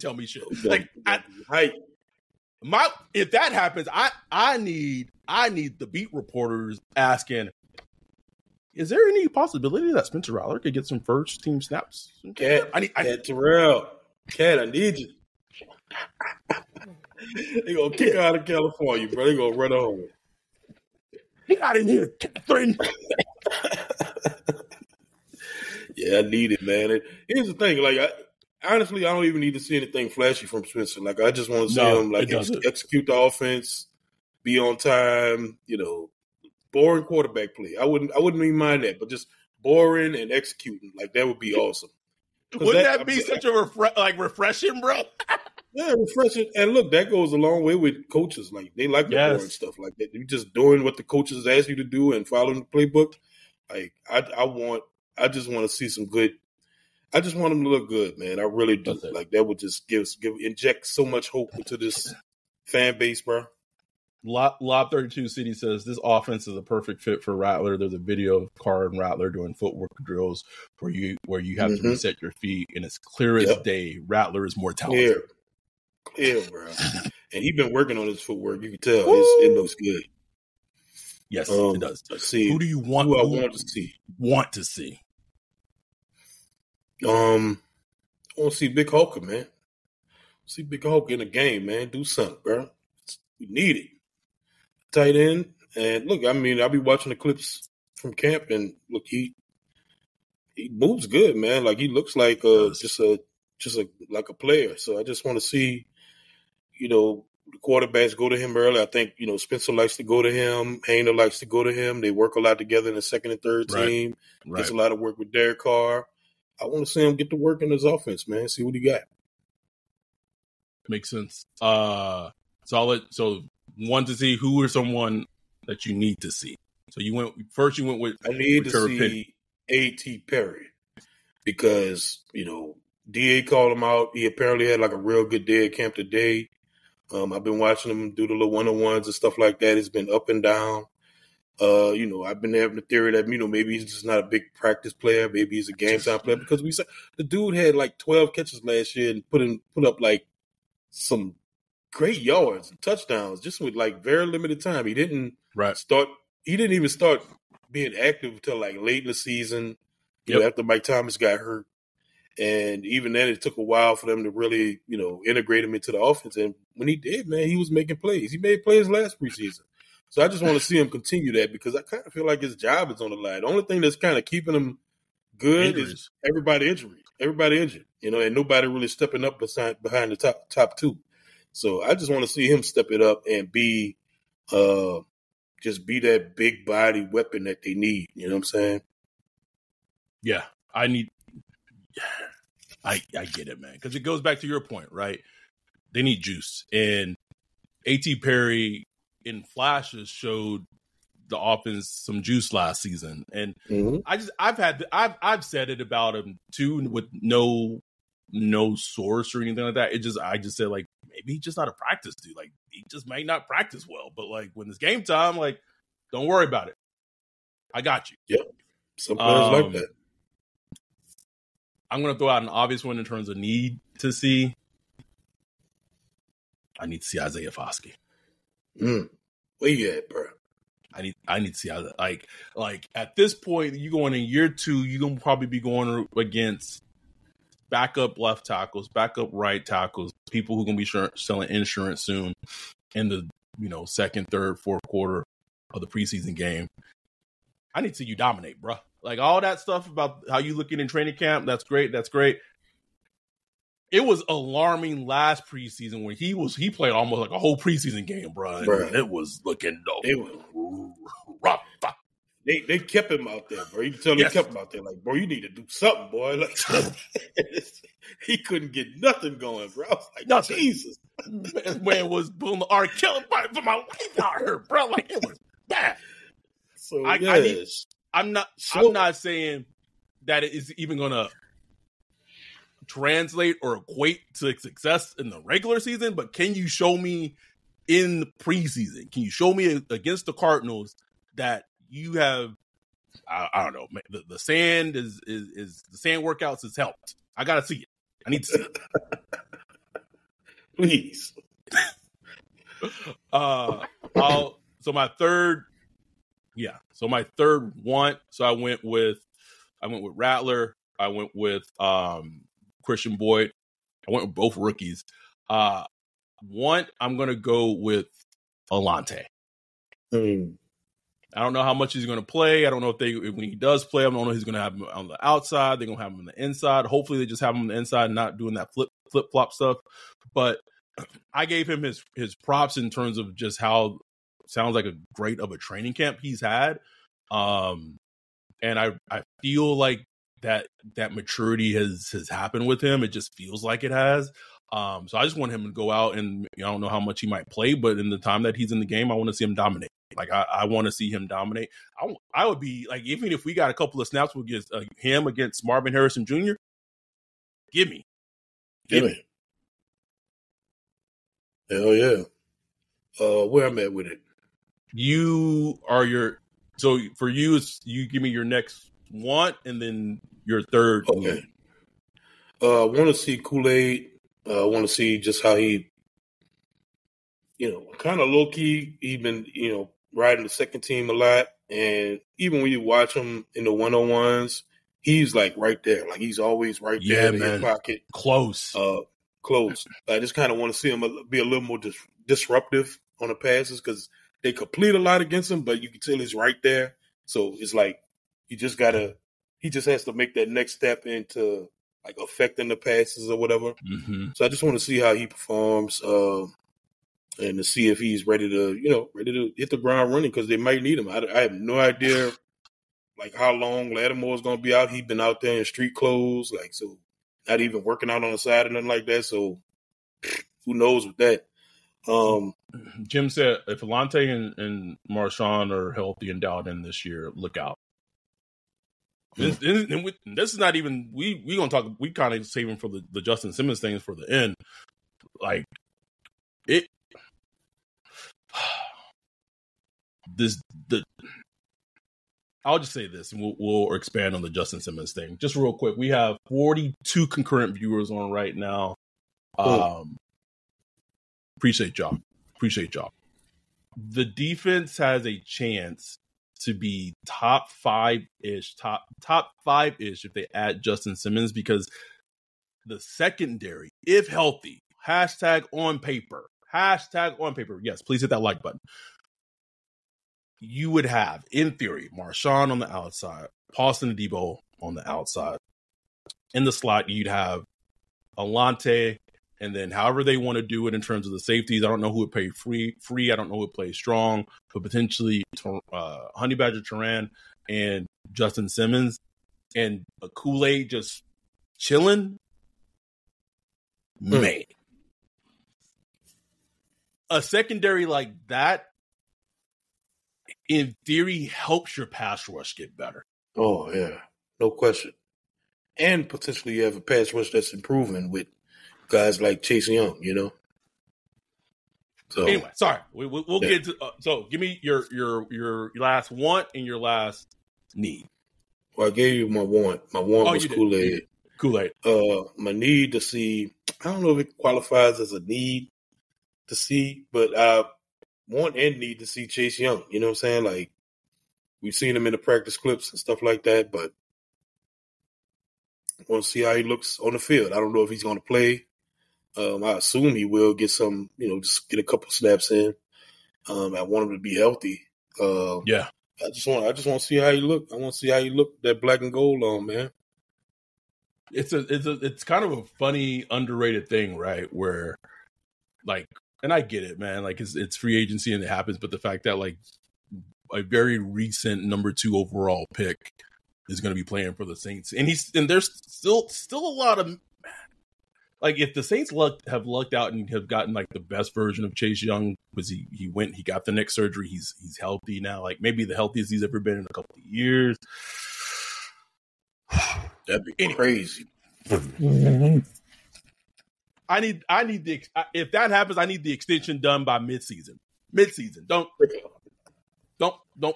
tell me shit. Like if that happens, I need the beat reporters asking, is there any possibility that Spencer Rattler could get some first team snaps? Cat, Terrell, Cat, I need you. They gonna kick her out of California, bro. They gonna run her home. Get out of here, Catherine. Yeah, I need it, man. And here's the thing, like, honestly, I don't even need to see anything flashy from Spencer. Like, I just want to see him like execute the offense, be on time. Boring quarterback play. I wouldn't even mind that, but just boring and executing, like that would be awesome. Wouldn't that be such a refreshing, bro? Yeah, refreshing. And look, that goes a long way with coaches. Like they like the boring stuff like that. You just doing what the coaches ask you to do and following the playbook. Like I just want to see some good. I just want them to look good, man. I really do. Like that would just inject so much hope into this fan base, bro. Lob 32 City says this offense is a perfect fit for Rattler. There's a video of Carr and Rattler doing footwork drills where you have to reset your feet, and it's clear as day. Rattler is more talented. Clear, bro. And he's been working on his footwork. You can tell it looks good. Yes, it does. See, who do you want? Who I want to see? Want to see? I want to see Big Hulker, man. See Big Hulk in the game, man. Do something, bro. We need it. Tight end. And look, I mean, I'll be watching the clips from camp, and look, he moves good, man. Like he looks like just like a player. So I just want to see, the quarterbacks go to him early. I think, Spencer likes to go to him. Hayner likes to go to him. They work a lot together in the second and third team. Right. Gets a lot of work with Derek Carr. I want to see him get to work in his offense, man. See what he got. Makes sense. Solid. So, want to see who or someone that you need to see. So you went with. I need to see A.T. Perry because DA called him out. He apparently had like a real good day at camp today. I've been watching him do the little one-on-ones and stuff like that. He's been up and down. I've been having the theory that maybe he's just not a big practice player. Maybe he's a game time player because we said the dude had like 12 catches last year and put up like some great yards and touchdowns just with like very limited time. He didn't start. He didn't even start being active until like late in the season. After Mike Thomas got hurt, And even then, it took a while for them to really, integrate him into the offense. And when he did, man, he was making plays. He made plays last preseason. So I just want to see him continue that because I kind of feel like his job is on the line. The only thing that's kind of keeping him good is everybody injured, and nobody really stepping up behind the top two. So I just want to see him step it up and be just be that big body weapon that they need. You know what I'm saying? Yeah, I get it, man, because it goes back to your point, right? They need juice, and A.T. Perry in flashes showed the offense some juice last season, and I've said it about him too with no source or anything like that. I just said like maybe he's just not a practice dude. Like he just might not practice well, but like when it's game time, like don't worry about it. I got you. Yep, some players like that. I'm going to throw out an obvious one in terms of need to see. I need to see Isaiah Foskey. Where you at, bro? I need to see how like at this point you going in year 2, you're going to probably be going against backup left tackles, backup right tackles, people who are going to be selling insurance soon in the second, third, fourth quarter of the preseason game. I need to see you dominate, bro. Like all that stuff about how you looking in training camp, that's great. That's great. It was alarming last preseason when he played almost like a whole preseason game, bro. And it was looking rough. They kept him out there, bro. You can tell they kept him out there. Like, bro, you need to do something, boy. Like, he couldn't get nothing going, bro. I was like, nothing. Jesus. Man was pulling the R. Kelly for my life out here, bro. Like it was bad. So I'm not saying that it is even going to translate or equate to success in the regular season, but can you show me in the preseason? Can you show me against the Cardinals that you have? I don't know. The sand is the sand workouts has helped. I gotta see it. I need to see it. Please. So my third want. So I went with Rattler. I went with Christian Boyd. I went with both rookies. One, I'm gonna go with Alante. I don't know how much he's going to play. I don't know if when he does play, I don't know if he's going to have him on the outside. They're going to have him on the inside. Hopefully they just have him on the inside and not doing that flip-flop stuff. But I gave him his props in terms of just how sounds like a great of a training camp he's had. And I feel like that maturity has happened with him. It just feels like it has. So I just want him to go out and I don't know how much he might play, but in the time that he's in the game, I want to see him dominate. Like I want to see him dominate. I would be like, even if we got a couple of snaps against him against Marvin Harrison Jr., give me. Hell yeah. Where I'm at with it. So for you, it's you give me your next want and then your third. Okay. I want to see Kool-Aid. I want to see just how he, kind of low-key, he been, riding the second team a lot. And even when you watch him in the one-on-ones, he's like right there. Like he's always right there in your pocket. Close. I just kind of want to see him be a little more disruptive on the passes because they complete a lot against him, but you can tell he's right there. So it's like he just has to make that next step into like affecting the passes or whatever. Mm-hmm. So I just want to see how he performs and to see if he's ready to hit the ground running because they might need him. I have no idea like how long Lattimore is going to be out. He's been out there in street clothes, like so not even working out on the side or nothing like that. So who knows with that. Jim said if Alante and Marshawn are healthy and dialed in this year, look out. This is not even we gonna talk. We kind of saving for the Justin Simmons things for the end. Like it, I'll just say this, and we'll expand on the Justin Simmons thing just real quick. We have 42 concurrent viewers on right now. Appreciate y'all. The defense has a chance to be top five-ish if they add Justin Simmons because the secondary, if healthy, hashtag on paper. Yes, please hit that like button. You would have, in theory, Marshawn on the outside, Paulson Adebo on the outside. In the slot, you'd have Alante, and then however they want to do it in terms of the safeties. I don't know who would play free. I don't know who would play strong, but potentially Honey Badger Turan and Justin Simmons and a Kool-Aid just chilling. Man. A secondary like that, in theory, helps your pass rush get better. Oh, yeah. No question. And potentially you have a pass rush that's improving with guys like Chase Young, you know? So anyway, sorry. We'll get to so give me your last want and your last need. Well, I gave you my want. My want was Kool-Aid. Kool-Aid. My need to see, I don't know if it qualifies as a need to see, but I want and need to see Chase Young. You know what I'm saying? Like, we've seen him in the practice clips and stuff like that, but I want to see how he looks on the field. I don't know if he's going to play. I assume he will get some, just get a couple snaps in. I want him to be healthy. Yeah. I just want to see how he look. I want to see how he look that black and gold on, man. It's kind of a funny, underrated thing, right? Where, like, and I get it, man. Like, it's free agency and it happens, but the fact that, like, a very recent number 2 overall pick is going to be playing for the Saints, and there's still a lot of, like, if the Saints have lucked out and have gotten like the best version of Chase Young, because he got the neck surgery, he's healthy now, like maybe the healthiest he's ever been in a couple of years. That'd be crazy. I need if that happens, I need the extension done by midseason. Don't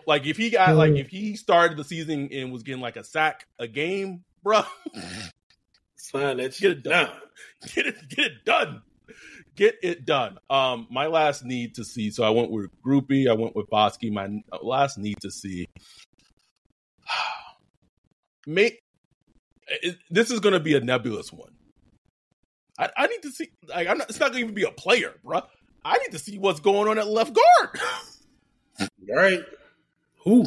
like if he got like if he started the season and was getting like a sack a game, bro. Sign that shit down. Get it done. Get it done. My last need to see. So I went with Groupie. I went with Bosky. My last need to see. This is going to be a nebulous one. I need to see. Like, it's not going to even be a player, bro. I need to see what's going on at left guard. Right. Who?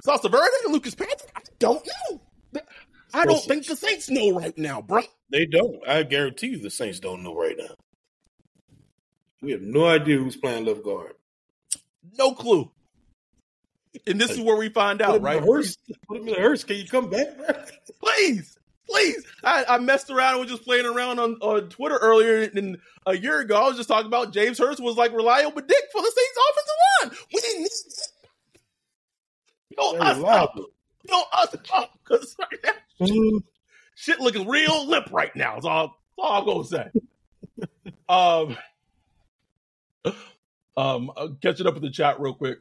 Sauce Vernon and Lucas Patrick? I don't know. I don't think the Saints know right now, bro. They don't. I guarantee you the Saints don't know right now. We have no idea who's playing left guard. No clue. And this is where we find out, right? Put him in the hearse. Can you come back, bro? Please. I messed around and was just playing around on Twitter earlier, and a year ago I was just talking about James Hurst was like reliable dick for the Saints offensive line. We didn't need that. Us up. Because right now, shit looking real limp right now. That's all I'm going to say. Catching up with the chat real quick.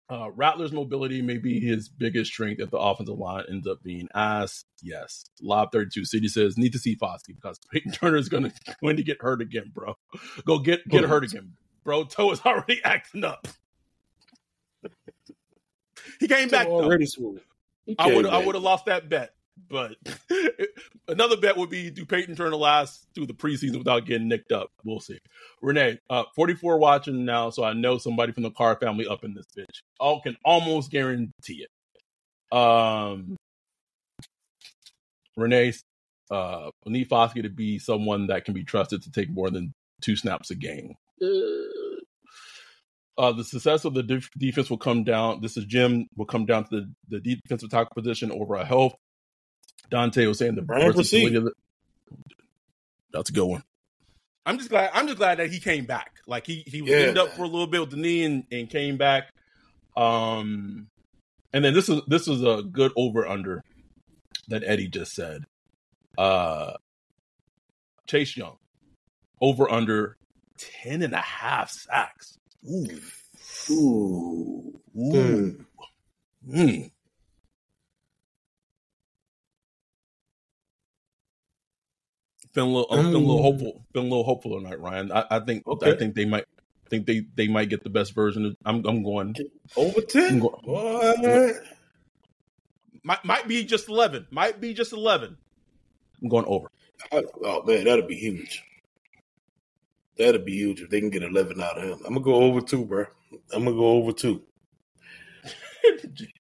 Rattler's mobility may be his biggest strength if the offensive line ends up being ass. Yes. Lob 32 City says, need to see Foskey because Peyton Turner is going to get hurt again, bro. Go get hurt again. Bro, toe is already acting up. He came back, though. I would have lost that bet. But another bet would be, do Peyton Turner last through the preseason without getting nicked up? We'll see. Renee, 44 watching now, so I know somebody from the Carr family up in this bitch. I can almost guarantee it. Renee, we need Foskey to be someone that can be trusted to take more than 2 snaps a game. The success of the defense will come down. This is Jim. Will come down to the defensive tackle position over a health. Dante was saying the versatility of it. That's a good one. I'm just glad that he came back. Like he was ended up for a little bit with the knee and came back. And then this is a good over under that Eddie just said. Chase Young over under 10.5 sacks. Ooh. Feeling a little hopeful tonight, Ryan. I think they might get the best version. I'm going over 10. Might be just 11. Might be just 11. I'm going over. Oh, man, that'd be huge. That'd be huge if they can get 11 out of him. I'm going to go over 2, bro. I'm going to go over 2.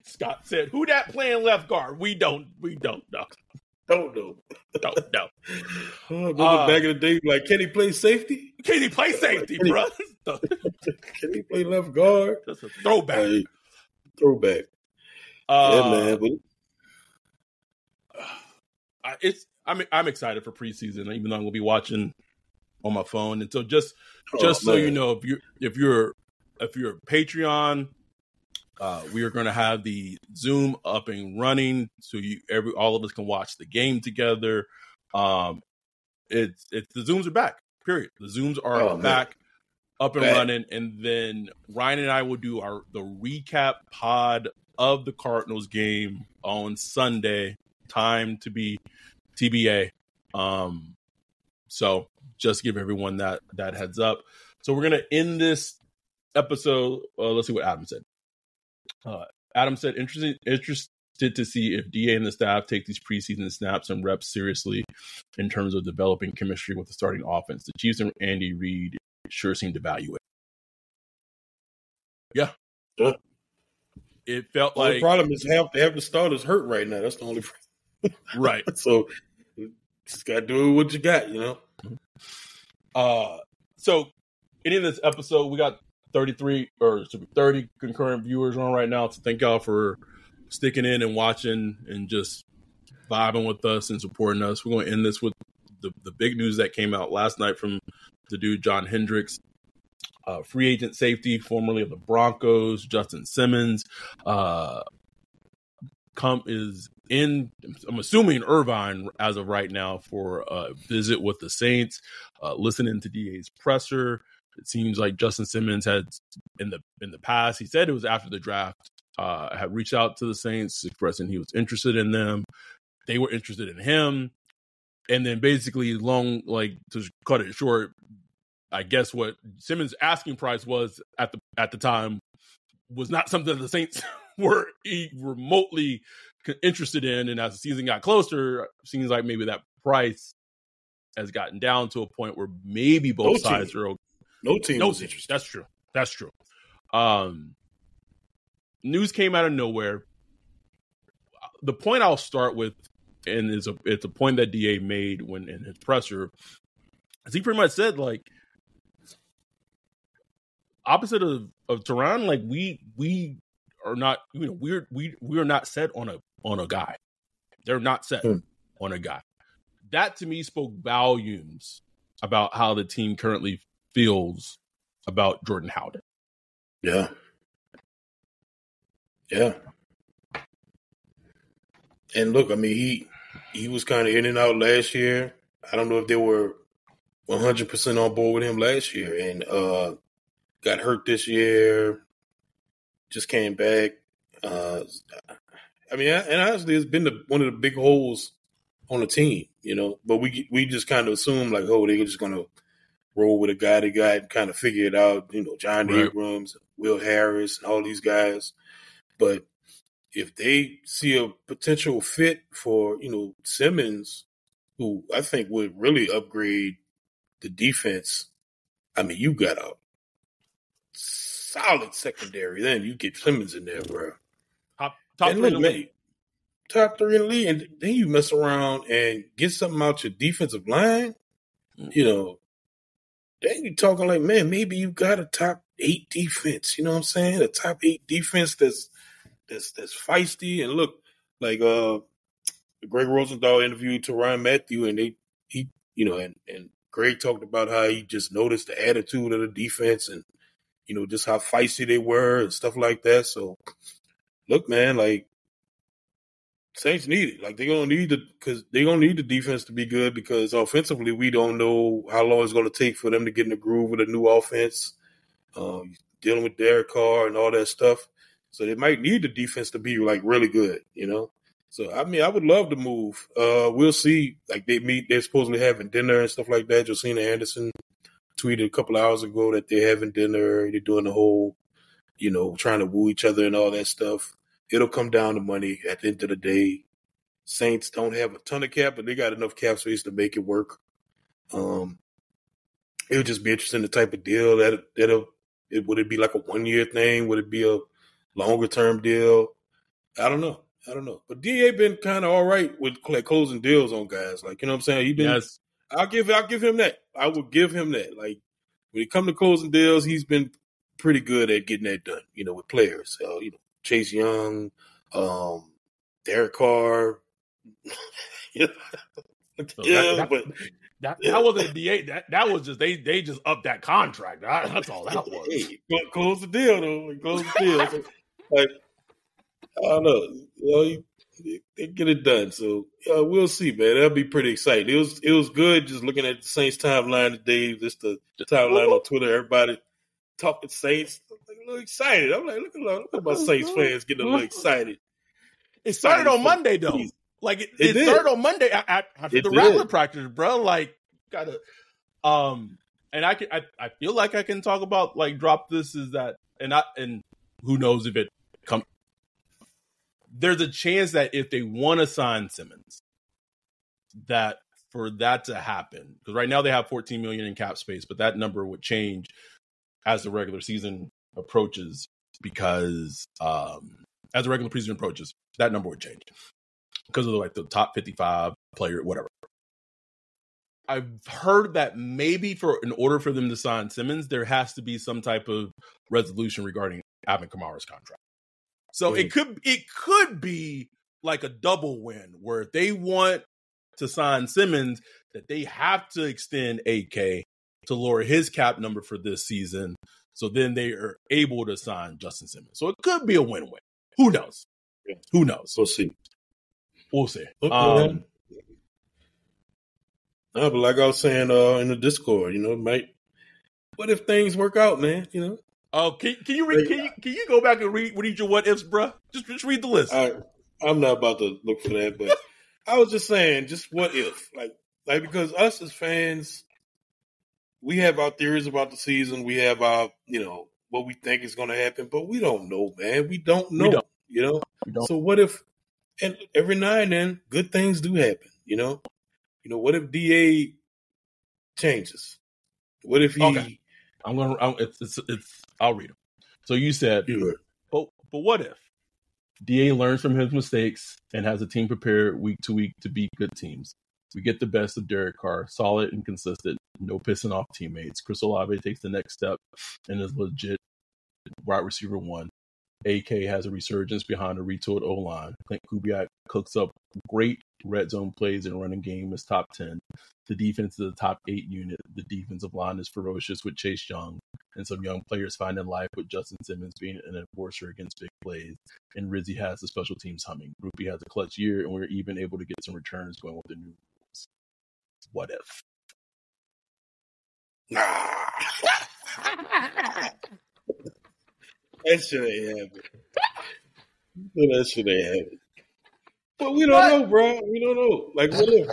Scott said, who that playing left guard? We don't know. Don't know. Don't know. Remember back in the day, like, can he play safety? Can he play safety, bro? Can he play left guard? That's a throwback. Throwback. Yeah, man. But I'm excited for preseason, even though I'm gonna be watching on my phone. And so just so you know, if you're a Patreon, we are going to have the Zoom up and running, so all of us can watch the game together. It's the Zooms are back. Period. The Zooms are back, up and running, and then Ryan and I will do the recap pod of the Cardinals game on Sunday. Time to be TBA. So just give everyone that heads up. So we're gonna end this episode. Let's see what Adam said. Adam said, interested to see if DA and the staff take these preseason snaps and reps seriously in terms of developing chemistry with the starting offense. The Chiefs and Andy Reid sure seem to value it. Yeah. It felt like... The problem is half the starters hurt right now. That's the only problem. Right. So just got to do what you got, you know? So, ending this episode, we got 30 concurrent viewers on right now. So thank y'all for sticking in and watching and just vibing with us and supporting us. We're going to end this with the big news that came out last night from the dude John Hendricks, free agent safety, formerly of the Broncos, Justin Simmons, is in, I'm assuming, Irvine as of right now for a visit with the Saints, listening to DA's presser. It seems like Justin Simmons had in the past, he said it was after the draft, had reached out to the Saints expressing he was interested in them. They were interested in him. And then basically to cut it short, I guess what Simmons' asking price was at the time was not something that the Saints were remotely interested in. And as the season got closer, it seems like maybe that price has gotten down to a point where maybe both sides are okay. No team was interested. That's true. News came out of nowhere. The point I'll start with, and it's a point that DA made when in his presser, is he pretty much said, like, opposite of Tehran, like we are not, we are not set on a guy. They're not set on a guy. That to me spoke volumes about how the team currently feels about Jordan Howden. Yeah. And look, I mean, he was kind of in and out last year. I don't know if they were 100% on board with him last year, and got hurt this year. Just came back. I mean, and honestly, it's been one of the big holes on the team, you know. But we just kind of assumed like, oh, they're just gonna roll with a guy they got and kind of figure it out, you know, John Abrams, Will Harris, and all these guys. But if they see a potential fit for, you know, Simmons, who I think would really upgrade the defense, I mean, you got a solid secondary. Then you get Simmons in there, bro. Top 3 in the league. Top 3 in the league. And then you mess around and get something out your defensive line, you know, then you're talking like, man, maybe you got a top 8 defense. You know what I'm saying? A top 8 defense that's feisty. And look, like Greg Rosenthal interviewed Tyrann Mathieu, and he you know, and Greg talked about how he just noticed the attitude of the defense and, you know, just how feisty they were and stuff like that. So, look, man, like, Saints need it. Like, they're gonna need the defense to be good, because offensively we don't know how long it's gonna take for them to get in the groove with a new offense. Dealing with Derek Carr and all that stuff, so they might need the defense to be like really good, you know. So I mean, I would love to move. We'll see. Like they're supposedly having dinner and stuff like that. Josina Anderson tweeted a couple hours ago that they're having dinner. They're doing the whole, you know, trying to woo each other and all that stuff. it'll come down to money at the end of the day. Saints don't have a ton of cap, but they got enough cap space to make it work. It would just be interesting the type of deal would it be like a 1-year thing? Would it be a longer term deal? I don't know. But DA been kind of all right with closing deals on guys. Like, you know what I'm saying? He been. Yes. I'll give him that. I will give him that. Like, when it comes to closing deals, he's been pretty good at getting that done. You know, with players. Chase Young, Derek Carr. That wasn't a DA. That was just they just upped that contract. That's all that was. Hey, close the deal though. Close the deal. So, like, I don't know. They get it done. So we'll see, man. That'll be pretty exciting. It was good just looking at the Saints timeline today. Just the timeline on Twitter. Everybody talking Saints. I'm a little excited. I'm like, look at my Saints fans getting a little excited. It started on Monday though. Like it started on Monday after the Rattler practice, bro. Like gotta, and I feel like I can talk about like drop this is that, and who knows if it come. There's a chance that if they want to sign Simmons, that for that to happen, because right now they have $14 million in cap space, but that number would change as the regular season approaches, because as the regular season approaches, that number would change because of the top 55 player, whatever. I've heard that maybe in order for them to sign Simmons, there has to be some type of resolution regarding Alvin Kamara's contract. So it could be like a double win where if they want to sign Simmons, that they have to extend AK to lower his cap number for this season. So then they are able to sign Justin Simmons. So it could be a win-win. Who knows? Yeah. Who knows? We'll see. Okay. No, but like I was saying in the Discord, what if things work out, man? Oh, can you read? Can you go back and read your what ifs, bro? Just read the list. I'm not about to look for that, but I was just saying, just what if, like because us as fans, we have our theories about the season, we have our what we think is going to happen, but we don't know, man. We don't know, We don't. So what if? And every now and then, good things do happen. What if DA changes? What if he? Okay. I'll read them. So you said, but what if DA learns from his mistakes and has a team prepared week to week to beat good teams? We get the best of Derek Carr, solid and consistent, no pissing off teammates. Chris Olave takes the next step and is legit wide receiver 1. AK has a resurgence behind a retooled O-line. Clint Kubiak cooks up great red zone plays and running game is top 10. The defense is a top 8 unit. The defensive line is ferocious with Chase Young and some young players finding life with Justin Simmons being an enforcer against big plays. And Rizzy has the special teams humming. Groupie has a clutch year, and we're even able to get some returns going with the new rules. What if? That shit ain't happening. That shit ain't happening. But we don't know, bro. We don't know. Like, what if?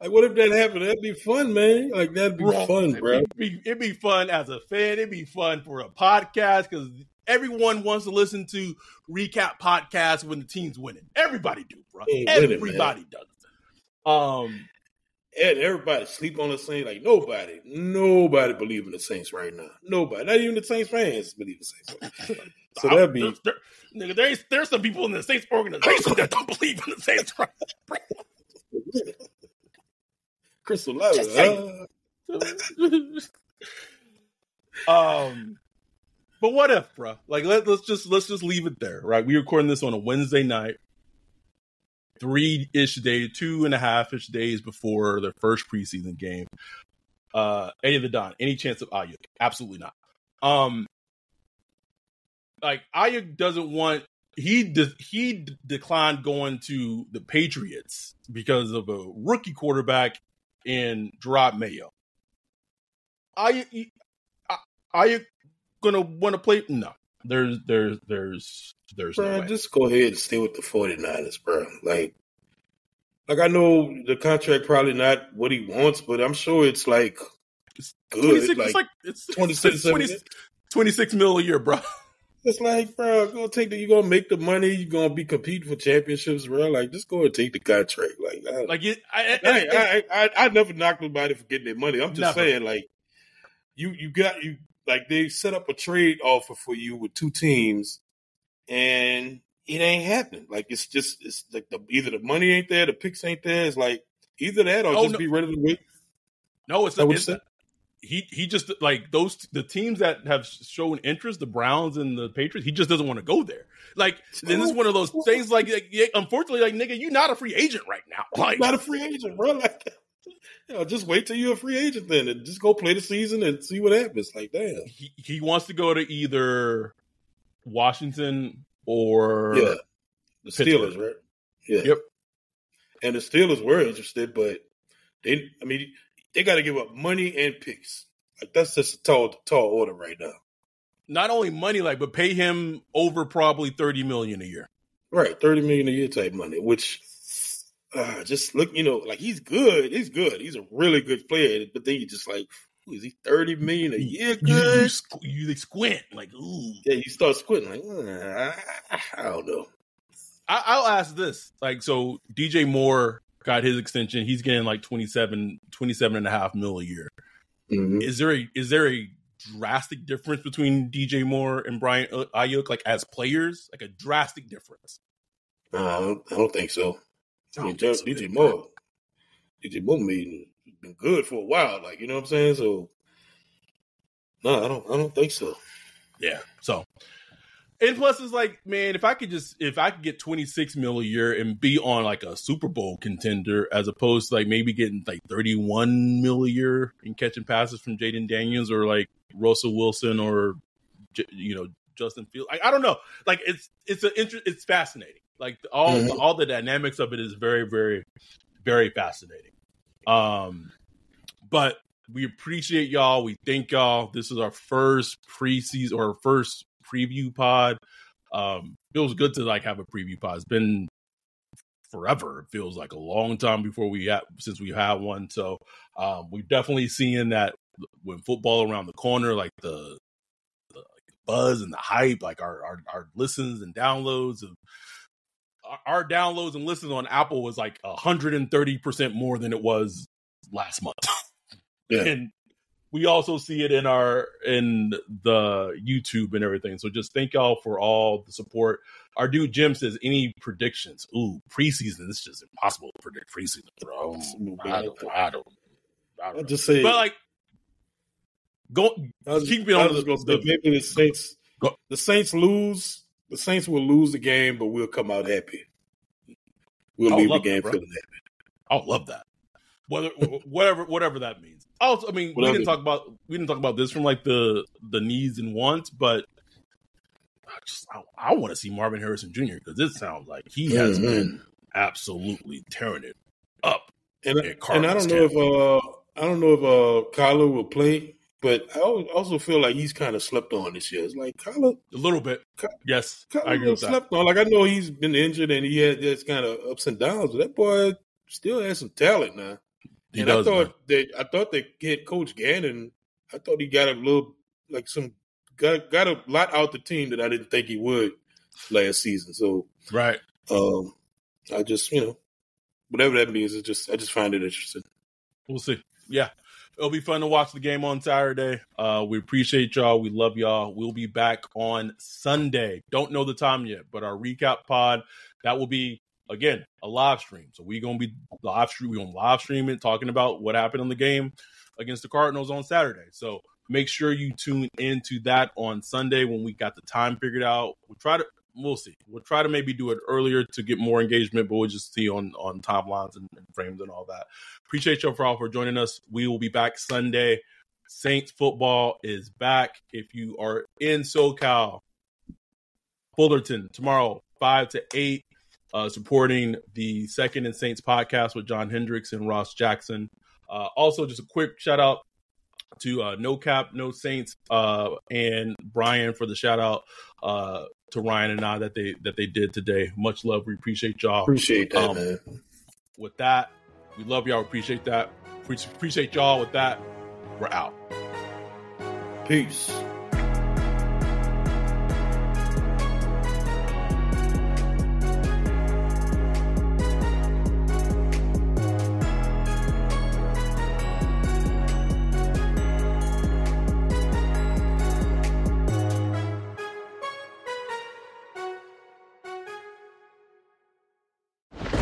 What if that happened? That'd be fun, man. Like, that'd be fun, bro. It'd be fun as a fan. It'd be fun for a podcast because everyone wants to listen to recap podcasts when the team's winning. Everybody do, bro. Everybody does. And everybody sleep on the Saints. Like, nobody believe in the Saints right now. Nobody. Not even the Saints fans believe in the Saints right now. So that'd be... There's some people in the Saints organization that don't believe in the Saints right now. Chris Olave. But what if, bro? Like, let's just leave it there, right? We recording this on a Wednesday night, 3-ish days, 2.5-ish days before the first preseason game. Eddie the Don, any chance of Ayuk? Absolutely not. Like Ayuk doesn't want. He declined going to the Patriots because of a rookie quarterback in Gerard Mayo. Ayuk gonna want to play? No. There's bro, no way. Just go ahead and stay with the 49ers, bro. Like I know the contract probably not what he wants, but I'm sure it's like good. 26, it's 26 $26 million a year, bro. It's like, bro, you're gonna make the money. You're gonna be competing for championships, bro. Like, just go and take the contract. I never knocked nobody for getting their money. I'm just saying, like, you like they set up a trade offer for you with two teams, and it ain't happening. Like, it's like either the money ain't there, the picks ain't there. It's like either that or be ready to wait. No, he just like the teams that have shown interest, the Browns and the Patriots. He just doesn't want to go there. Like, then it's one of those things. Like, unfortunately, like, nigga, you're not a free agent right now. Like, not a free agent, bro. Like, just wait till you're a free agent then, and just go play the season and see what happens. Like, damn, he wants to go to either Washington or the Steelers, right? Yeah. Yep. And the Steelers were interested, but they got to give up money and picks. Like, that's just a tall order right now. Not only money, but pay him over probably $30 million a year. Right, $30 million a year type money. Which, just look, like he's good. He's good. He's a really good player. But then you just like, is he $30 million a year? Good. You squint like, ooh. Yeah, you start squinting like, I don't know. I'll ask this: like, so DJ Moore got his extension. He's getting like 27.5 mil a year. Mm-hmm. Is there a drastic difference between DJ Moore and Brian Ayuk, like, as players? Like, a drastic difference? I don't think so. DJ Moore been good for a while. Like, you know what I'm saying? So, no, I don't think so. Yeah. So, and plus, it's like, man, if I could get 26 mil a year and be on like a Super Bowl contender, as opposed to like maybe getting like 31 mil a year and catching passes from Jaden Daniels or like Russell Wilson or Justin Fields. I don't know. Like, it's fascinating. Like, all the dynamics of it is very, very, very fascinating. But we appreciate y'all. We thank y'all. This is our first preseason or first preview pod. It was good to like have a preview pod. It's been forever. It feels like a long time since we had one. So we've definitely seen that when football around the corner, like the buzz and the hype, like our listens and downloads of our downloads and listens on Apple was like 130% more than it was last month. Yeah. And we also see it in the YouTube and everything. So just thank y'all for all the support. Our dude Jim says, any predictions? Ooh, preseason. It's just impossible to predict preseason, bro. I don't. I'll just say, but like, keep it on maybe the Saints. The Saints lose. The Saints will lose the game, but we'll come out happy. We'll leave the game feeling happy. I'll love that. Whatever that means. Also, I mean, we didn't talk about this from like the needs and wants, but I want to see Marvin Harrison Jr. because it sounds like he has been absolutely tearing it up. And I don't know if Kyler will play, but I also feel like he's kind of slept on this year. It's like Kyler a little bit. Yes, Kyler I agree with slept on. Like, I know he's been injured and he had this kind of ups and downs, but that boy still has some talent now. I thought that head coach Gannon, I thought he got a little like got a lot out the team that I didn't think he would last season. So right, I just whatever that means, I just find it interesting. We'll see. Yeah, it'll be fun to watch the game on Saturday. We appreciate y'all. We love y'all. We'll be back on Sunday. Don't know the time yet, but our recap pod that will be. Again, a live stream. So we're going to be live streaming, talking about what happened in the game against the Cardinals on Saturday. So make sure you tune into that on Sunday when we got the time figured out. We'll see. We'll try to maybe do it earlier to get more engagement, but we'll just see on timelines and frames and all that. Appreciate y'all for joining us. We will be back Sunday. Saints football is back. If you are in SoCal, Fullerton tomorrow, 5 to 8. Supporting the Second and Saints podcast with John Hendricks and Ross Jackson. Also, just a quick shout out to No Cap, No Saints, and Brian for the shout out to Ryan and I that they did today. Much love. We appreciate y'all. Appreciate that, man. With that, we love y'all. Appreciate that. Appreciate y'all. With that, we're out. Peace.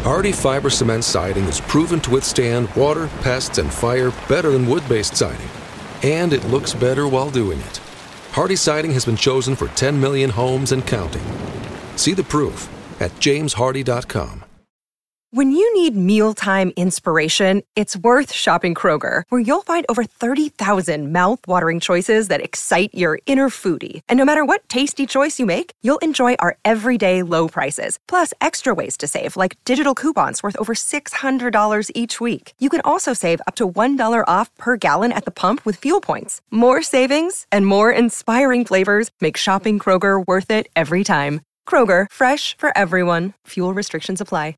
Hardy fiber cement siding is proven to withstand water, pests, and fire better than wood-based siding. And it looks better while doing it. Hardy siding has been chosen for 10 million homes and counting. See the proof at jameshardy.com. When you need mealtime inspiration, it's worth shopping Kroger, where you'll find over 30,000 mouth-watering choices that excite your inner foodie. And no matter what tasty choice you make, you'll enjoy our everyday low prices, plus extra ways to save, like digital coupons worth over $600 each week. You can also save up to $1 off per gallon at the pump with fuel points. More savings and more inspiring flavors make shopping Kroger worth it every time. Kroger, fresh for everyone. Fuel restrictions apply.